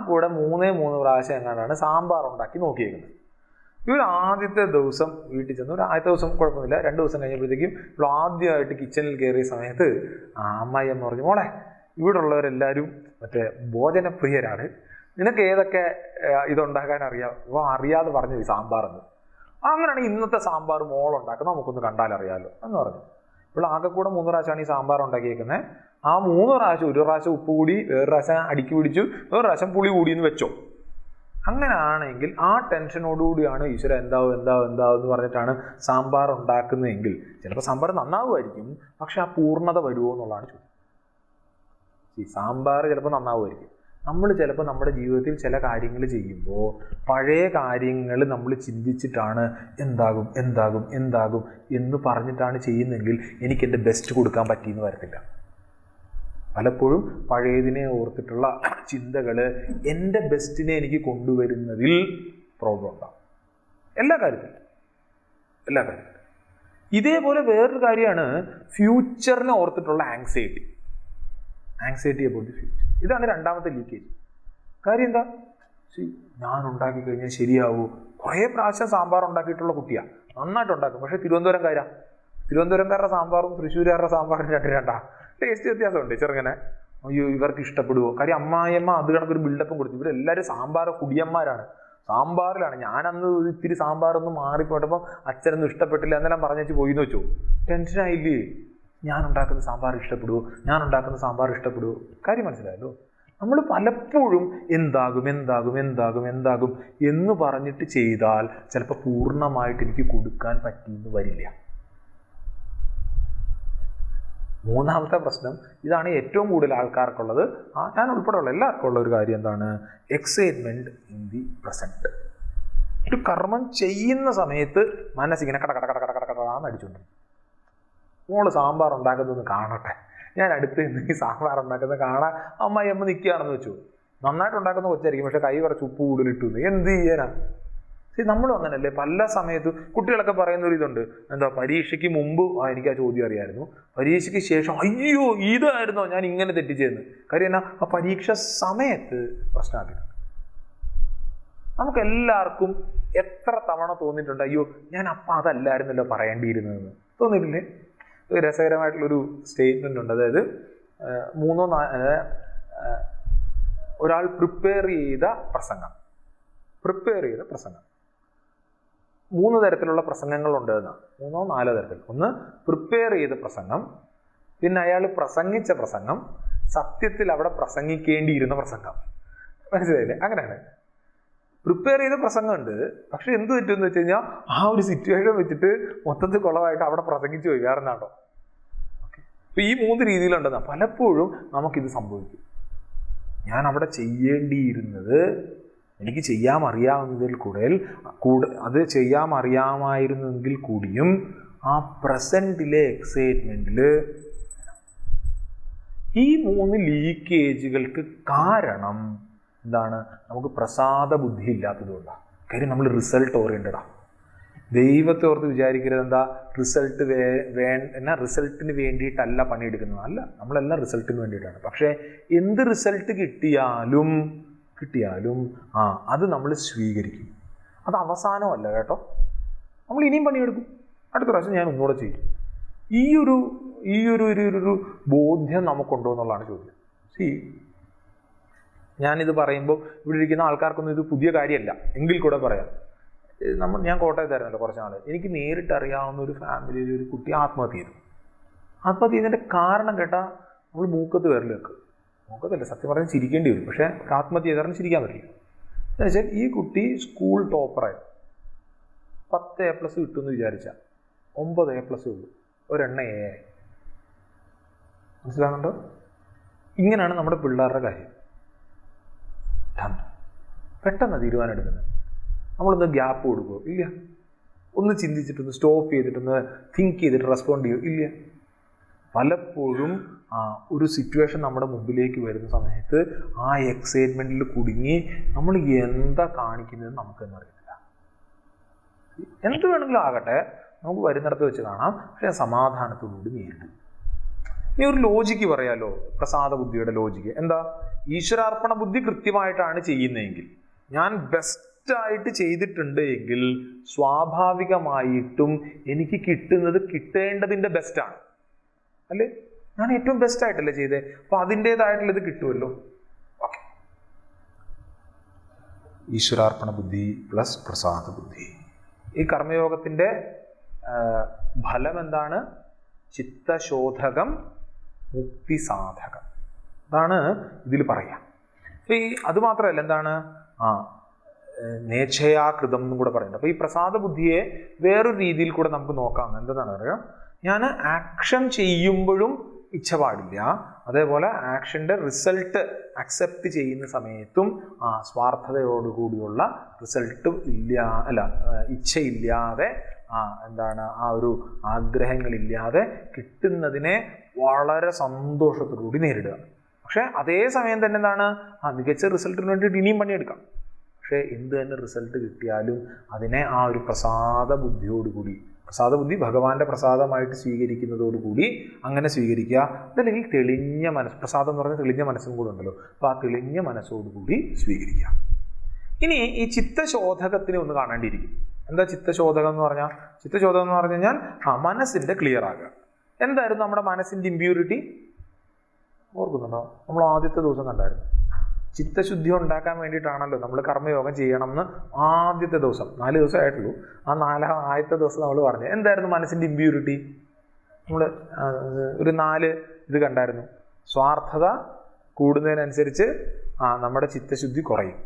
കൂടെ 3 പ്രാവശ്യം എങ്ങാണ്ടാണ് സാമ്പാർ ഉണ്ടാക്കി നോക്കിയേക്കുന്നത്. ഇവർ ആദ്യത്തെ ദിവസം വീട്ടിൽ ചെന്നു. ആദ്യത്തെ ദിവസം കുഴപ്പമൊന്നുമില്ല. 2 ദിവസം കഴിഞ്ഞപ്പോഴത്തേക്കും ഇപ്പോൾ ആദ്യമായിട്ട് കിച്ചണിൽ കയറിയ സമയത്ത് അമ്മായി അമ്മ പറഞ്ഞു, മോളെ ഇവിടെ ഉള്ളവരെല്ലാവരും മറ്റേ ഭോജനപ്രിയരാണ്, നിനക്ക് ഏതൊക്കെ ഇതുണ്ടാക്കാൻ അറിയാം? അറിയാതെ പറഞ്ഞു ഈ സാമ്പാറെന്ന്. അങ്ങനെയാണെങ്കിൽ ഇന്നത്തെ സാമ്പാർ മോളുണ്ടാക്കുന്നത് നമുക്കൊന്ന് കണ്ടാലറിയാമല്ലോ എന്ന് പറഞ്ഞു. ഇപ്പോൾ ആകെ കൂടെ 3 പ്രാവശ്യമാണ് ഈ സാമ്പാർ ഉണ്ടാക്കിയേക്കുന്നത്. 3 പ്രാവശ്യം, ഒരു പ്രാവശ്യം ഉപ്പ് കൂടി, വേറൊരു പ്രാവശ്യം അടുക്കി പിടിച്ചു, വേറൊരു പ്രാവശ്യം പുളി കൂടിയെന്ന് വെച്ചോ. അങ്ങനെയാണെങ്കിൽ ടെൻഷനോടുകൂടിയാണ് ഈശ്വര എന്താവും എന്ന് പറഞ്ഞിട്ടാണ് സാമ്പാർ ഉണ്ടാക്കുന്നതെങ്കിൽ ചിലപ്പോൾ സാമ്പാർ നന്നാവുമായിരിക്കും, പക്ഷെ പൂർണ്ണത വരുമോ എന്നുള്ളതാണ് ചോദ്യം. സാമ്പാർ ചിലപ്പോൾ നന്നാവുമായിരിക്കും. നമ്മൾ ചിലപ്പോൾ നമ്മുടെ ജീവിതത്തിൽ ചില കാര്യങ്ങൾ ചെയ്യുമ്പോൾ പഴയ കാര്യങ്ങൾ നമ്മൾ ചിന്തിച്ചിട്ടാണ് എന്താകും എന്ന് പറഞ്ഞിട്ടാണ് ചെയ്യുന്നതെങ്കിൽ എനിക്ക് എൻ്റെ ബെസ്റ്റ് കൊടുക്കാൻ പറ്റിയെന്ന് വരത്തില്ല. പലപ്പോഴും പഴയതിനെ ഓർത്തിട്ടുള്ള ചിന്തകൾ എൻ്റെ ബെസ്റ്റിനെ എനിക്ക് കൊണ്ടുവരുന്നതിൽ പ്രോബ്ലം ഉണ്ടാകും. എല്ലാ കാര്യത്തിലും. ഇതേപോലെ വേറൊരു കാര്യമാണ് ഫ്യൂച്ചറിനെ ഓർത്തിട്ടുള്ള ആങ്സൈറ്റി അബൌട്ട് ദി ഫ്യൂച്ചർ. ഇതാണ് രണ്ടാമത്തെ ലീക്കേജ്. കാര്യം എന്താ? ഞാൻ ഉണ്ടാക്കി കഴിഞ്ഞാൽ ശരിയാവൂ. കുറേ പ്രാവശ്യം സാമ്പാർ ഉണ്ടാക്കിയിട്ടുള്ള കുട്ടിയാണ്, നന്നായിട്ട് ഉണ്ടാക്കും. പക്ഷേ തിരുവനന്തപുരംകാരുടെ സാമ്പാറും തൃശ്ശൂരുകാരുടെ സാമ്പാറും രണ്ടാ ടേസ്റ്റ് വ്യത്യാസമുണ്ട് ചെറുങ്ങനെ. അയ്യോ ഇവർക്ക് ഇഷ്ടപ്പെടുവോ? കാര്യം അമ്മായിയമ്മ അത് കണക്കൊരു ബിൽഡപ്പും കൊടുത്തു. ഇവരെല്ലാവരും സാമ്പാർ കുടിയന്മാരാണ്, സാമ്പാറിലാണ്. ഞാനന്ന് ഇത്തിരി സാമ്പാറൊന്നും മാറിപ്പോട്ടപ്പോൾ അച്ഛനൊന്നും ഇഷ്ടപ്പെട്ടില്ല എന്നെല്ലാം പറഞ്ഞു പോയിന്ന് വെച്ചോ. ടെൻഷനായില്ലേ? ഞാൻ ഉണ്ടാക്കുന്ന സാമ്പാർ ഇഷ്ടപ്പെടുവോ? കാര്യം മനസ്സിലായല്ലോ. നമ്മൾ പലപ്പോഴും എന്താകും എന്ന് പറഞ്ഞിട്ട് ചെയ്താൽ ചിലപ്പോൾ പൂർണ്ണമായിട്ട് എനിക്ക് കൊടുക്കാൻ പറ്റിയെന്ന് വരില്ല. മൂന്നാമത്തെ പ്രശ്നം, ഇതാണ് ഏറ്റവും കൂടുതൽ ആൾക്കാർക്കുള്ളത്, ഞാൻ ഉൾപ്പെടെയുള്ള എല്ലാവർക്കും ഉള്ള ഒരു കാര്യം എന്താണ്? Excitement in the present. ഒരു കർമ്മം ചെയ്യുന്ന സമയത്ത് മനസ്സിങ്ങനെ കടകടകടകടകടകടാന്ന് അടിച്ചുകൊണ്ടിരിക്കും. മോള് സാമ്പാർ ഉണ്ടാക്കുന്നതെന്ന് കാണട്ടെ, ഞാൻ അടുത്ത് നിന്ന് സാമ്പാർ ഉണ്ടാക്കുന്നത് കാണാൻ അമ്മ നിൽക്കുകയാണെന്ന് വെച്ചു. നന്നായിട്ട് ഉണ്ടാക്കുന്ന കൊച്ചായിരിക്കും, പക്ഷെ കൈ കുറച്ച് ഉപ്പ് കൂടുതലിട്ടു. എന്ത് ചെയ്യാനാ? നമ്മളും അങ്ങനല്ലേ പല സമയത്തും. കുട്ടികളൊക്കെ പറയുന്ന ഒരു ഇതുണ്ട്, എന്താ പരീക്ഷയ്ക്ക് മുമ്പ് എനിക്ക് ആ ചോദ്യം അറിയായിരുന്നു, പരീക്ഷയ്ക്ക് ശേഷം അയ്യോ ഇതായിരുന്നോ ഞാൻ ഇങ്ങനെ തെറ്റിച്ചതെന്ന്. കാര്യം എന്നാ? ആ പരീക്ഷ സമയത്ത് പ്രശ്നമാക്കിയിട്ടുണ്ട്. നമുക്ക് എല്ലാവർക്കും എത്ര തവണ തോന്നിയിട്ടുണ്ട്, അയ്യോ ഞാൻ അപ്പം അതല്ലായിരുന്നല്ലോ പറയേണ്ടിയിരുന്നതെന്ന്. തോന്നിയിട്ടില്ലേ? രസകരമായിട്ടുള്ളൊരു സ്റ്റേറ്റ്മെന്റ് ഉണ്ട്. അതായത് ഒരാൾ പ്രിപ്പയർ ചെയ്ത പ്രസംഗം 3 തരത്തിലുള്ള പ്രസംഗങ്ങളുണ്ട് എന്നാണ്. 3-4 തരത്തിൽ. ഒന്ന് പ്രിപ്പയർ ചെയ്ത പ്രസംഗം, പിന്നെ അയാൾ പ്രസംഗിച്ച പ്രസംഗം, സത്യത്തിൽ അവിടെ പ്രസംഗിക്കേണ്ടിയിരുന്ന പ്രസംഗം. മനസ്സിലായില്ലേ? അങ്ങനെയാണ്. പ്രിപ്പയർ ചെയ്ത പ്രസംഗമുണ്ട്, പക്ഷെ എന്ത് പറ്റുമെന്ന് വെച്ച് കഴിഞ്ഞാൽ ആ ഒരു സിറ്റുവേഷൻ വെച്ചിട്ട് മൊത്തത്തിൽ കുളമായിട്ട് അവിടെ പ്രസംഗിച്ചു പോയി, വേറെ എന്നാണ്ടോ. അപ്പൊ ഈ 3 രീതിയിലുണ്ടെന്നാ പലപ്പോഴും നമുക്കിത് സംഭവിക്കും. ഞാൻ അവിടെ ചെയ്യേണ്ടിയിരുന്നത് എനിക്ക് ചെയ്യാമറിയാവുന്നതിൽ അത് ചെയ്യാമറിയാമായിരുന്നെങ്കിൽ കൂടിയും ആ പ്രസന്റിലെ എക്സൈറ്റ്മെന്റിൽ ഈ 3 ലീക്കേജുകൾക്ക് കാരണം എന്താണ്? നമുക്ക് പ്രസാദ ബുദ്ധി ഇല്ലാത്തതുകൊണ്ടാണ്. കാര്യം നമ്മൾ റിസൾട്ട് ഓറിയന്റഡാണ്. ദൈവത്തെ ഓർത്ത് വിചാരിക്കരുത് എന്താ റിസൾട്ടിന് വേണ്ടിയിട്ടല്ല പണിയെടുക്കുന്നത്. അല്ല, നമ്മളെല്ലാം റിസൾട്ടിന് വേണ്ടിയിട്ടാണ്. പക്ഷേ എന്ത് റിസൾട്ട് കിട്ടിയാലും അത് നമ്മൾ സ്വീകരിക്കും. അത് അവസാനമല്ല കേട്ടോ, നമ്മൾ ഇനിയും പണിയെടുക്കും. അടുത്ത പ്രാവശ്യം ഞാൻ ഒന്നുകൂടെ ചെയ്യും. ഈ ഒരു ബോധ്യം നമുക്കുണ്ടോ എന്നുള്ളതാണ് ചോദ്യം. ഞാനിത് പറയുമ്പോൾ ഇവിടെ ഇരിക്കുന്ന ആൾക്കാർക്കൊന്നും ഇത് പുതിയ കാര്യമല്ല, എങ്കിൽ കൂടെ പറയാം. ഞാൻ കോട്ടയത്തായിരുന്നല്ലോ കുറച്ച് നാൾ. എനിക്ക് നേരിട്ട് അറിയാവുന്ന ഒരു ഫാമിലിയിൽ ഒരു കുട്ടി ആത്മഹത്യ ചെയ്തതിൻ്റെ കാരണം കേട്ടാൽ നമ്മൾ മൂക്കത്ത് വിരൽ വെക്കും. മൂക്കത്തല്ല, സത്യം പറഞ്ഞാൽ ചിരിക്കേണ്ടി വരും. പക്ഷേ ആത്മഹത്യ ചെയ്ത കാരണം ചിരിക്കാൻ പറ്റില്ല. എന്നുവെച്ചാൽ ഈ കുട്ടി സ്കൂൾ ടോപ്പറായി 10 A+ കിട്ടുമെന്ന് വിചാരിച്ചാൽ 9 A+ ഉള്ളൂ, ഒരെണ്ണം A ആയി. മനസ്സിലാകുന്നുണ്ടോ? ഇങ്ങനെയാണ് നമ്മുടെ പിള്ളേരുടെ കാര്യം. പെട്ടെന്ന് തീരുമാനം എടുക്കുന്നത്. നമ്മളൊന്ന് ഗ്യാപ്പ് കൊടുക്കുമോ? ഇല്ല. ഒന്ന് ചിന്തിച്ചിട്ടൊന്ന് സ്റ്റോപ്പ് ചെയ്തിട്ടൊന്ന് തിങ്ക് ചെയ്തിട്ട് റെസ്പോണ്ട് ചെയ്യുമോ? ഇല്ല. പലപ്പോഴും ഒരു സിറ്റുവേഷൻ നമ്മുടെ മുമ്പിലേക്ക് വരുന്ന സമയത്ത് ആ എക്സൈറ്റ്മെൻറ്റിൽ കുടുങ്ങി നമ്മൾ എന്താ കാണിക്കുന്നത് നമുക്കെന്ന് അറിയത്തില്ല. എന്ത് വേണമെങ്കിലും ആകട്ടെ, നമുക്ക് വരുന്നിടത്ത് വെച്ച് കാണാം. പക്ഷേ സമാധാനത്തോടുകൂടി നേരിടും. ഇനി ഒരു ലോജിക്ക് പറയാലോ, പ്രസാദ ബുദ്ധിയുടെ ലോജിക്ക് എന്താ? ഈശ്വരാർപ്പണ ബുദ്ധി കൃത്യമായിട്ടാണ് ചെയ്യുന്നതെങ്കിൽ, ഞാൻ ബെസ്റ്റായിട്ട് ചെയ്തിട്ടുണ്ട് എങ്കിൽ സ്വാഭാവികമായിട്ടും എനിക്ക് കിട്ടുന്നത് കിട്ടേണ്ടതിൻ്റെ ബെസ്റ്റാണ് അല്ലേ? ഞാൻ ഏറ്റവും ബെസ്റ്റായിട്ടല്ലേ ചെയ്തേ, അപ്പൊ അതിൻ്റെതായിട്ടുള്ളത് കിട്ടുമല്ലോ. ഓക്കെ, ഈശ്വരാർപ്പണ ബുദ്ധി പ്ലസ് പ്രസാദ ബുദ്ധി. ഈ കർമ്മയോഗത്തിൻ്റെ ഫലം എന്താണ്? ചിത്തശോധകം, മുക്തിസാധകം. അതാണ് ഇതിൽ പറയാം. ഈ അതുമാത്രമല്ല, എന്താണ് നേച്ഛയാകൃതം എന്നും കൂടെ പറയുന്നത്. അപ്പോൾ ഈ പ്രസാദ ബുദ്ധിയെ വേറൊരു രീതിയിൽ കൂടെ നമുക്ക് നോക്കാം. എന്താണ് പറയുക? ഞാൻ ആക്ഷൻ ചെയ്യുമ്പോഴും ഇച്ഛ പാടില്ല, അതേപോലെ ആക്ഷൻ്റെ റിസൾട്ട് അക്സെപ്റ്റ് ചെയ്യുന്ന സമയത്തും സ്വാർത്ഥതയോടുകൂടിയുള്ള റിസൾട്ട് ഇച്ഛയില്ലാതെ എന്താണ് ആ ഒരു ആഗ്രഹങ്ങളില്ലാതെ കിട്ടുന്നതിനെ വളരെ സന്തോഷത്തോടുകൂടി നേരിടുക. പക്ഷെ അതേ സമയം തന്നെ എന്താണ് മികച്ച റിസൾട്ടിന് വേണ്ടിയിട്ട് ഇനിയും പണിയെടുക്കാം. പക്ഷേ എന്ത് തന്നെ റിസൾട്ട് കിട്ടിയാലും അതിനെ ആ ഒരു പ്രസാദ ബുദ്ധിയോടുകൂടി, പ്രസാദ ബുദ്ധി ഭഗവാന്റെ പ്രസാദമായിട്ട് സ്വീകരിക്കുന്നതോടുകൂടി അങ്ങനെ സ്വീകരിക്കുക. അതല്ലെങ്കിൽ തെളിഞ്ഞ മനസ്സ്, പ്രസാദം എന്ന് പറഞ്ഞാൽ തെളിഞ്ഞ മനസ്സും കൂടെ ഉണ്ടല്ലോ, അപ്പോൾ ആ തെളിഞ്ഞ മനസ്സോടുകൂടി സ്വീകരിക്കുക. ഇനി ഈ ചിത്തശോധകത്തിനെ ഒന്ന് കാണേണ്ടിയിരിക്കും. എന്താ ചിത്തശോധകം എന്ന് പറഞ്ഞാൽ? ചിത്തശോധകം എന്ന് പറഞ്ഞു കഴിഞ്ഞാൽ മനസ്സിൻ്റെ ക്ലിയർ ആകുക. എന്തായിരുന്നു നമ്മുടെ മനസ്സിൻ്റെ ഇമ്പ്യൂരിറ്റി? ഓർക്കുന്നുണ്ടോ? നമ്മൾ ആദ്യത്തെ ദിവസം കണ്ടായിരുന്നു. ചിത്തശുദ്ധി ഉണ്ടാക്കാൻ വേണ്ടിയിട്ടാണല്ലോ നമ്മൾ കർമ്മയോഗം ചെയ്യണം എന്ന് ആദ്യത്തെ ദിവസം, 4 ദിവസം ആയിട്ടുള്ളൂ, ആ ആദ്യത്തെ ദിവസം നമ്മൾ പറഞ്ഞു. എന്തായിരുന്നു മനസ്സിൻ്റെ ഇമ്പ്യൂരിറ്റി? നമ്മൾ ഒരു 4 ഇത് കണ്ടായിരുന്നു. സ്വാർത്ഥത കൂടുന്നതിനനുസരിച്ച് നമ്മുടെ ചിത്തശുദ്ധി കുറയും.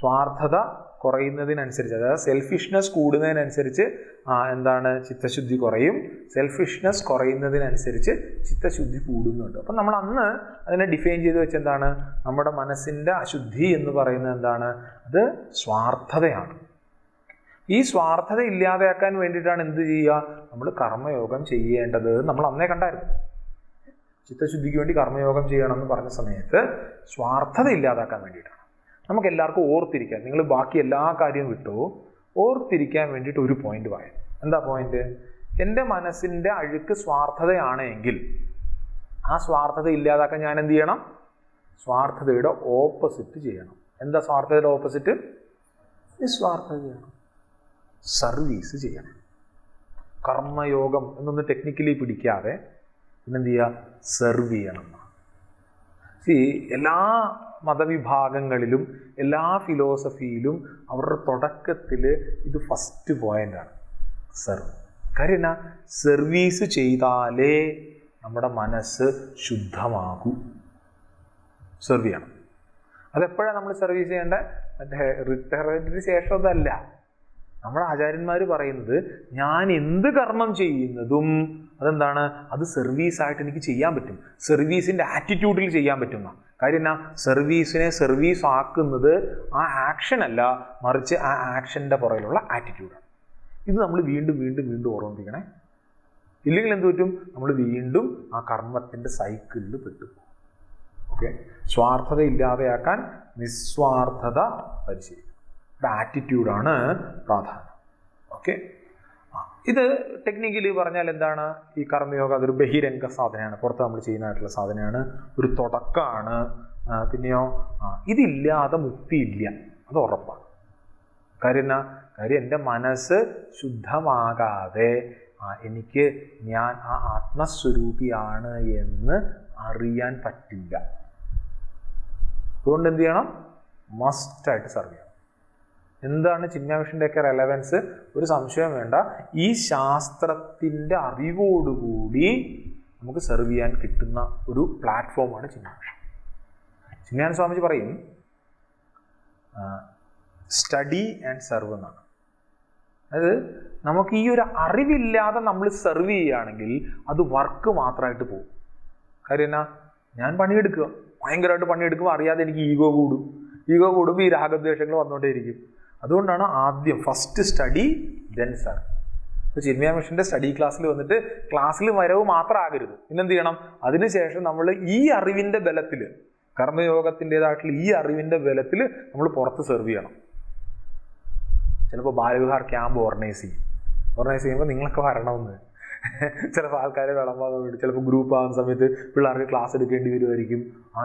സ്വാർത്ഥത കുറയുന്നതിനനുസരിച്ച്, അതായത് സെൽഫിഷ്നെസ് കൂടുന്നതിനനുസരിച്ച് എന്താണ് ചിത്തശുദ്ധി കുറയും. സെൽഫിഷ്നെസ് കുറയുന്നതിനനുസരിച്ച് ചിത്തശുദ്ധി കൂടുന്നുണ്ട്. അപ്പം നമ്മൾ അന്ന് അതിനെ ഡിഫൈൻ ചെയ്ത് വെച്ചെന്താണ്? നമ്മുടെ മനസ്സിൻ്റെ അശുദ്ധി എന്ന് പറയുന്നത് എന്താണ്? അത് സ്വാർത്ഥതയാണ്. ഈ സ്വാർത്ഥത ഇല്ലാതെയാക്കാൻ വേണ്ടിയിട്ടാണ് എന്ത് ചെയ്യുക? നമ്മൾ കർമ്മയോഗം ചെയ്യേണ്ടത്. നമ്മൾ അന്നേ കണ്ടായിരുന്നു. ചിത്തശുദ്ധിക്ക് വേണ്ടി കർമ്മയോഗം ചെയ്യണം എന്ന് പറഞ്ഞ സമയത്ത് സ്വാർത്ഥത ഇല്ലാതാക്കാൻ വേണ്ടിയിട്ടാണ്. നമുക്ക് എല്ലാവർക്കും ഓർത്തിരിക്കാൻ, നിങ്ങൾ ബാക്കി എല്ലാ കാര്യവും വിട്ടു, ഓർത്തിരിക്കാൻ വേണ്ടിയിട്ട് ഒരു പോയിന്റ് പറയാം. എന്താ പോയിന്റ്? എൻ്റെ മനസ്സിൻ്റെ അഴുക്ക് സ്വാർത്ഥതയാണ് എങ്കിൽ ആ സ്വാർത്ഥത ഇല്ലാതാക്കാൻ ഞാൻ എന്ത് ചെയ്യണം? സ്വാർത്ഥതയുടെ ഓപ്പോസിറ്റ് ചെയ്യണം. എന്താ സ്വാർത്ഥതയുടെ ഓപ്പോസിറ്റ്? നിസ്വാർത്ഥത ചെയ്യണം, സർവീസ് ചെയ്യണം. കർമ്മയോഗം എന്നൊന്ന് ടെക്നിക്കലി പിടിക്കാതെ പിന്നെന്ത് ചെയ്യുക? സെർവ് ചെയ്യണം. എല്ലാ മതവിഭാഗങ്ങളിലും എല്ലാ ഫിലോസഫിയിലും അവരുടെ തുടക്കത്തിൽ ഇത് ഫസ്റ്റ് പോയിന്റാണ്, സെർവ്. കാര്യം എന്നാ? സർവീസ് ചെയ്താലേ നമ്മുടെ മനസ്സ് ശുദ്ധമാകൂ. സെർവ് ചെയ്യണം. അതെപ്പോഴാണ് നമ്മൾ സർവീസ് ചെയ്യേണ്ടത്? മറ്റേ റിട്ടയർമെൻറ്റിന് ശേഷമൊന്നല്ല. നമ്മുടെ ആചാര്യന്മാർ പറയുന്നത് ഞാൻ എന്ത് കർമ്മം ചെയ്യുന്നതും അതെന്താണ്? അത് സർവീസായിട്ട് എനിക്ക് ചെയ്യാൻ പറ്റും, സർവീസിൻ്റെ ആറ്റിറ്റ്യൂഡിൽ ചെയ്യാൻ പറ്റുന്ന കാര്യം എന്നാ? സർവീസിനെ സർവീസ് ആക്കുന്നത് ആ ആക്ഷൻ അല്ല, മറിച്ച് ആ ആക്ഷൻ്റെ പുറകിലുള്ള ആറ്റിറ്റ്യൂഡാണ്. ഇത് നമ്മൾ വീണ്ടും വീണ്ടും വീണ്ടും ഓർമ്മിപ്പിക്കണേ. ഇല്ലെങ്കിൽ എന്ത് പറ്റും? നമ്മൾ വീണ്ടും ആ കർമ്മത്തിൻ്റെ സൈക്കിളിൽ പെട്ടുപോകും. ഓക്കെ, സ്വാർത്ഥത ഇല്ലാതെയാക്കാൻ നിസ്വാർത്ഥത പരിശീലിക്കും. ആറ്റിറ്റ്യൂഡാണ് പ്രാധാന്യം. ഓക്കെ, ഇത് ടെക്നിക്കലി പറഞ്ഞാൽ എന്താണ്? ഈ കർമ്മയോഗം അതൊരു ബഹിരംഗ സാധനയാണ്, പുറത്ത് നമ്മൾ ചെയ്യുന്നതായിട്ടുള്ള സാധനമാണ്, ഒരു തുടക്കമാണ്. പിന്നെയോ ഇതില്ലാതെ മുക്തിയില്ല, അത് ഉറപ്പാണ്. കാര്യം എന്നാ? കാര്യം എൻ്റെ മനസ്സ് ശുദ്ധമാകാതെ എനിക്ക് ഞാൻ ആ ആത്മസ്വരൂപിയാണ് എന്ന് അറിയാൻ പറ്റില്ല. അതുകൊണ്ട് എന്ത് ചെയ്യണം? മസ്റ്റായിട്ട് സർവ് ചെയ്യണം. എന്താണ് ചിന്മയാമിഷൻ്റെയൊക്കെ റെലവൻസ്? ഒരു സംശയം വേണ്ട. ഈ ശാസ്ത്രത്തിൻ്റെ അറിവോടുകൂടി നമുക്ക് സെർവ് ചെയ്യാൻ കിട്ടുന്ന ഒരു പ്ലാറ്റ്ഫോമാണ് ചിന്മയാമിഷൻ. ചിന്മയാനന്ദ സ്വാമിജി പറയും, സ്റ്റഡി ആൻഡ് സെർവ് എന്നാണ്. അതായത് നമുക്ക് ഈ ഒരു അറിവില്ലാതെ നമ്മൾ സെർവ് ചെയ്യുകയാണെങ്കിൽ അത് വർക്ക് മാത്രമായിട്ട് പോകും. കാര്യം എന്നാ, ഞാൻ പണിയെടുക്കുക, ഭയങ്കരമായിട്ട് പണിയെടുക്കുമ്പോൾ അറിയാതെ എനിക്ക് ഈഗോ കൂടുമ്പോൾ ഈ രാഗദ്വേഷങ്ങൾ വന്നുകൊണ്ടേയിരിക്കും. അതുകൊണ്ടാണ് ആദ്യം ഫസ്റ്റ് സ്റ്റഡി ദെൻ സെർവ്. ഇപ്പോൾ ചിന്മയ മിഷൻ്റെ സ്റ്റഡി ക്ലാസ്സിൽ വന്നിട്ട് ക്ലാസ്സിൽ വരവ് മാത്രം ആകരുത്. പിന്നെന്ത് ചെയ്യണം? അതിനുശേഷം നമ്മൾ ഈ അറിവിൻ്റെ ബലത്തിൽ, കർമ്മയോഗത്തിൻ്റെതായിട്ടുള്ള ഈ അറിവിൻ്റെ ബലത്തിൽ നമ്മൾ പുറത്ത് സെർവ് ചെയ്യണം. ചിലപ്പോൾ ബാലവിഹാർ ക്യാമ്പ് ഓർഗനൈസ് ചെയ്യുമ്പോൾ നിങ്ങളൊക്കെ വരണമെന്ന്, ചിലപ്പോൾ ആൾക്കാരെ വിളമ്പാൻ വേണ്ടി, ചിലപ്പോൾ ഗ്രൂപ്പ് ആകുന്ന സമയത്ത് പിള്ളേർക്ക് ക്ലാസ് എടുക്കേണ്ടി വരുമായിരിക്കും.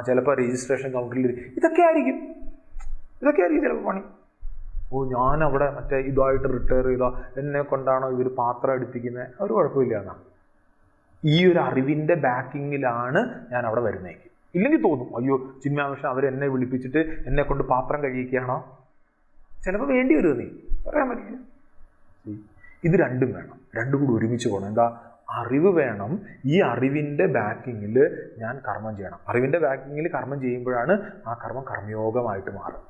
ചിലപ്പോൾ രജിസ്ട്രേഷൻ കൗണ്ടറിൽ ഇതൊക്കെ ആയിരിക്കും ചിലപ്പോൾ പണി. ഞാൻ അവിടെ മറ്റേ ഇതായിട്ട് റിട്ടയർ ചെയ്തോ, എന്നെ കൊണ്ടാണോ ഇവർ പാത്രം എടുപ്പിക്കുന്നത്, ഒരു കുഴപ്പമില്ല എന്നാ. ഈ ഒരു അറിവിൻ്റെ ബാക്കിങ്ങിലാണ് ഞാൻ അവിടെ വരുന്നേക്ക്. ഇല്ലെങ്കിൽ തോന്നും, അയ്യോ ചിന്മയ മിഷൻ അവരെന്നെ വിളിപ്പിച്ചിട്ട് എന്നെ കൊണ്ട് പാത്രം കഴിയിക്കുകയാണോ? ചിലപ്പോൾ വേണ്ടി വരുമോ, നീ പറയാൻ പറ്റില്ല. ഇത് രണ്ടും വേണം, രണ്ടും കൂടി ഒരുമിച്ച് പോകണം. എന്താ? അറിവ് വേണം, ഈ അറിവിൻ്റെ ബാക്കിങ്ങിൽ ഞാൻ കർമ്മം ചെയ്യണം. അറിവിൻ്റെ ബാക്കിങ്ങിൽ കർമ്മം ചെയ്യുമ്പോഴാണ് ആ കർമ്മം കർമ്മയോഗമായിട്ട് മാറും.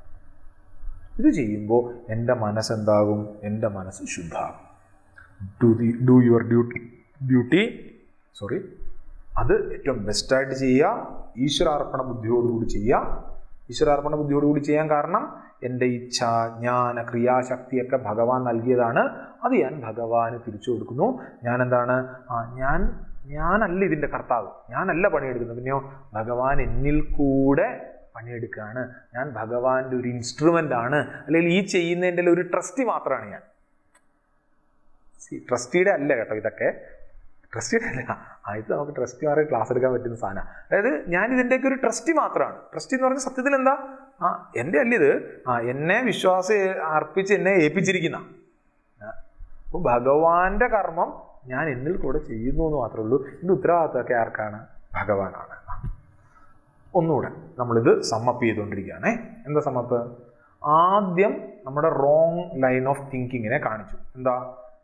ഇത് ചെയ്യുമ്പോൾ എൻ്റെ മനസ്സെന്താകും? എൻ്റെ മനസ്സ് ശുദ്ധാകും. ഡു യുവർ ഡ്യൂട്ടി അത് ഏറ്റവും ബെസ്റ്റായിട്ട് ചെയ്യുക. ഈശ്വരാർപ്പണ ബുദ്ധിയോടുകൂടി ചെയ്യുക. ഈശ്വരാർപ്പണ ബുദ്ധിയോടുകൂടി ചെയ്യാൻ കാരണം എൻ്റെ ഇച്ഛ, ജ്ഞാന, ക്രിയാശക്തിയൊക്കെ ഭഗവാൻ നൽകിയതാണ്. അത് ഞാൻ ഭഗവാന് തിരിച്ചു കൊടുക്കുന്നു. ഞാൻ എന്താണ്? ഞാനല്ല ഇതിൻ്റെ കർത്താവ്, ഞാനല്ല പണിയെടുക്കുന്നത്. പിന്നെയോ ഭഗവാൻ എന്നിൽ കൂടെ പണിയെടുക്കുകയാണ്. ഞാൻ ഭഗവാന്റെ ഒരു ഇൻസ്ട്രുമെൻ്റ് ആണ്. അല്ലെങ്കിൽ ഈ ചെയ്യുന്നതിൻ്റെ ഒരു ട്രസ്റ്റി മാത്രമാണ് ഞാൻ. ട്രസ്റ്റിയുടെ അല്ല കേട്ടോ ഇതൊക്കെ, ട്രസ്റ്റിയുടെ അല്ല. ഇത് നമുക്ക് ട്രസ്റ്റിമാരെ ക്ലാസ് എടുക്കാൻ പറ്റുന്ന സാധനം. അതായത് ഞാൻ ഇതിൻ്റെയൊക്കെ ഒരു ട്രസ്റ്റി മാത്രമാണ്. ട്രസ്റ്റി എന്ന് പറഞ്ഞാൽ സത്യത്തിൽ എന്താ? എൻ്റെ അല്ല ഇത്, എന്നെ വിശ്വാസം അർപ്പിച്ച് എന്നെ ഏൽപ്പിച്ചിരിക്കുന്ന. അപ്പോൾ ഭഗവാന്റെ കർമ്മം ഞാൻ എന്നിൽ കൂടെ ചെയ്യുന്നു എന്ന് മാത്രമേ ഉള്ളൂ. ഇതിൻ്റെ ഉത്തരവാദിത്തമൊക്കെ ആർക്കാണ്? ഭഗവാനാണ്. ഒന്നുകൂടെ നമ്മളിത് സമ്മപ്പ് ചെയ്തുകൊണ്ടിരിക്കുകയാണേ. എന്താ സമ്മപ്പ്? ആദ്യം നമ്മുടെ റോങ് ലൈൻ ഓഫ് തിങ്കിങ്ങിനെ കാണിച്ചു. എന്താ?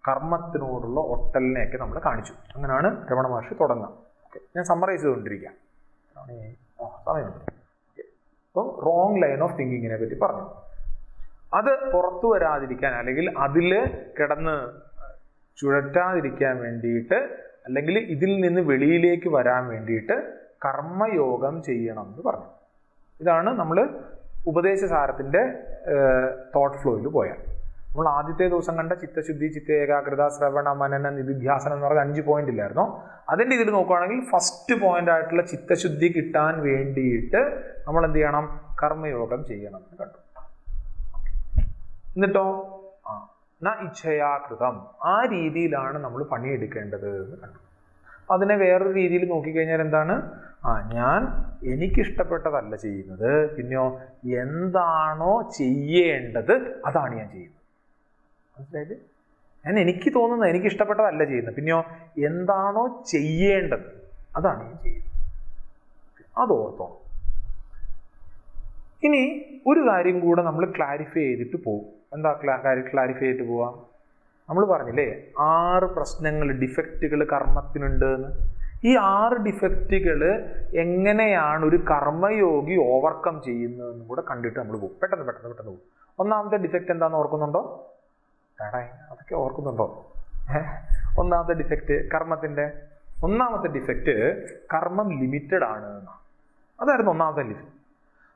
കർമ്മത്തിനോടുള്ള ഒട്ടലിനെയൊക്കെ നമ്മൾ കാണിച്ചു. അങ്ങനെയാണ് രമണ മഹർഷി തുടങ്ങുക. ഓക്കെ, ഞാൻ സമ്മറൈസ് ചെയ്തുകൊണ്ടിരിക്കുക. സമയമുണ്ട്. അപ്പം റോങ് ലൈൻ ഓഫ് തിങ്കിങ്ങിനെ പറ്റി പറഞ്ഞു. അത് പുറത്തു വരാതിരിക്കാൻ, അല്ലെങ്കിൽ അതിൽ കിടന്ന് ചുഴറ്റാതിരിക്കാൻ വേണ്ടിയിട്ട്, അല്ലെങ്കിൽ ഇതിൽ നിന്ന് വെളിയിലേക്ക് വരാൻ വേണ്ടിയിട്ട് കർമ്മയോഗം ചെയ്യണം എന്ന് പറഞ്ഞു. ഇതാണ് നമ്മൾ ഉപദേശസാരത്തിൻ്റെ തോട്ട് ഫ്ലോയിൽ പോയാൽ. നമ്മൾ ആദ്യത്തെ ദിവസം കണ്ട ചിത്തശുദ്ധി, ചിത്ത ഏകാഗ്രത, ശ്രവണ, മനന, നിധിധ്യാസനം എന്ന് പറഞ്ഞ 5 പോയിന്റ് ഇല്ലായിരുന്നോ? അതിൻ്റെ ഇതിൽ നോക്കുകയാണെങ്കിൽ ഫസ്റ്റ് പോയിന്റ് ആയിട്ടുള്ള ചിത്തശുദ്ധി കിട്ടാൻ വേണ്ടിയിട്ട് നമ്മൾ എന്ത് ചെയ്യണം? കർമ്മയോഗം ചെയ്യണം എന്ന് കണ്ടു. എന്നിട്ടോ ന ഇച്ഛയാകൃതം, ആ രീതിയിലാണ് നമ്മൾ പണിയെടുക്കേണ്ടത് എന്ന് കണ്ടു. അതിനെ വേറൊരു രീതിയിൽ നോക്കിക്കഴിഞ്ഞാൽ എന്താണ്? ഞാൻ എനിക്കിഷ്ടപ്പെട്ടതല്ല ചെയ്യുന്നത്, പിന്നെയോ എന്താണോ ചെയ്യേണ്ടത് അതാണ് ഞാൻ ചെയ്യുന്നത്. മനസ്സിലായത്? ഞാൻ എനിക്ക് തോന്നുന്നത്, എനിക്കിഷ്ടപ്പെട്ടതല്ല ചെയ്യുന്നത്, പിന്നെയോ എന്താണോ ചെയ്യേണ്ടത് അതാണ് ഞാൻ ചെയ്യുന്നത്. അതോർത്തോ. ഇനി ഒരു കാര്യം കൂടെ നമ്മൾ ക്ലാരിഫൈ ചെയ്തിട്ട് പോകും. എന്താ കാര്യം ക്ലാരിഫൈ ചെയ്തിട്ട് പോവാം? നമ്മൾ പറഞ്ഞില്ലേ 6 പ്രശ്നങ്ങൾ, ഡിഫക്റ്റുകൾ കർമ്മത്തിനുണ്ട് എന്ന്. ഈ 6 ഡിഫക്റ്റുകൾ എങ്ങനെയാണ് ഒരു കർമ്മയോഗി ഓവർകം ചെയ്യുന്നതെന്നും കൂടെ കണ്ടിട്ട് നമ്മൾ പോകും. പെട്ടെന്ന് പോകും. ഒന്നാമത്തെ ഡിഫക്റ്റ് എന്താണെന്ന് ഓർക്കുന്നുണ്ടോ? അതൊക്കെ ഓർക്കുന്നുണ്ടോ? ഒന്നാമത്തെ ഡിഫക്റ്റ് കർമ്മത്തിൻ്റെ ഒന്നാമത്തെ ഡിഫക്റ്റ് കർമ്മം ലിമിറ്റഡ് ആണ് എന്നാണ്. അതായിരുന്നു ഒന്നാമത്തെ ഡിഫക്റ്റ്.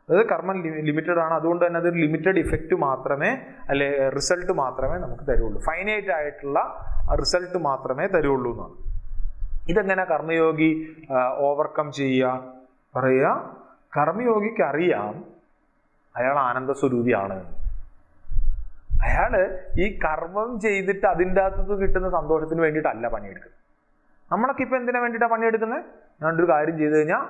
അതായത് കർമ്മം ലിമിറ്റഡ് ആണ്, അതുകൊണ്ട് തന്നെ അതൊരു ലിമിറ്റഡ് ഇഫക്റ്റ് മാത്രമേ, അല്ലെ റിസൾട്ട് മാത്രമേ നമുക്ക് തരുള്ളൂ. ഫൈനൈറ്റ് ആയിട്ടുള്ള റിസൾട്ട് മാത്രമേ തരുള്ളൂ എന്നാണ്. ഇതെങ്ങനെ കർമ്മയോഗി ഓവർകം ചെയ്യുക? പറയുക, കർമ്മയോഗിക്ക് അറിയാം അയാൾ ആനന്ദസ്വരൂപിയാണ്. അയാൾ ഈ കർമ്മം ചെയ്തിട്ട് അതിൻ്റെ അകത്ത് കിട്ടുന്ന സന്തോഷത്തിന് വേണ്ടിയിട്ടല്ല പണിയെടുക്കുന്നത്. നമ്മളൊക്കെ ഇപ്പം എന്തിനാ വേണ്ടിയിട്ടാണ് പണിയെടുക്കുന്നത്? ഞാനൊരു കാര്യം ചെയ്തു കഴിഞ്ഞാൽ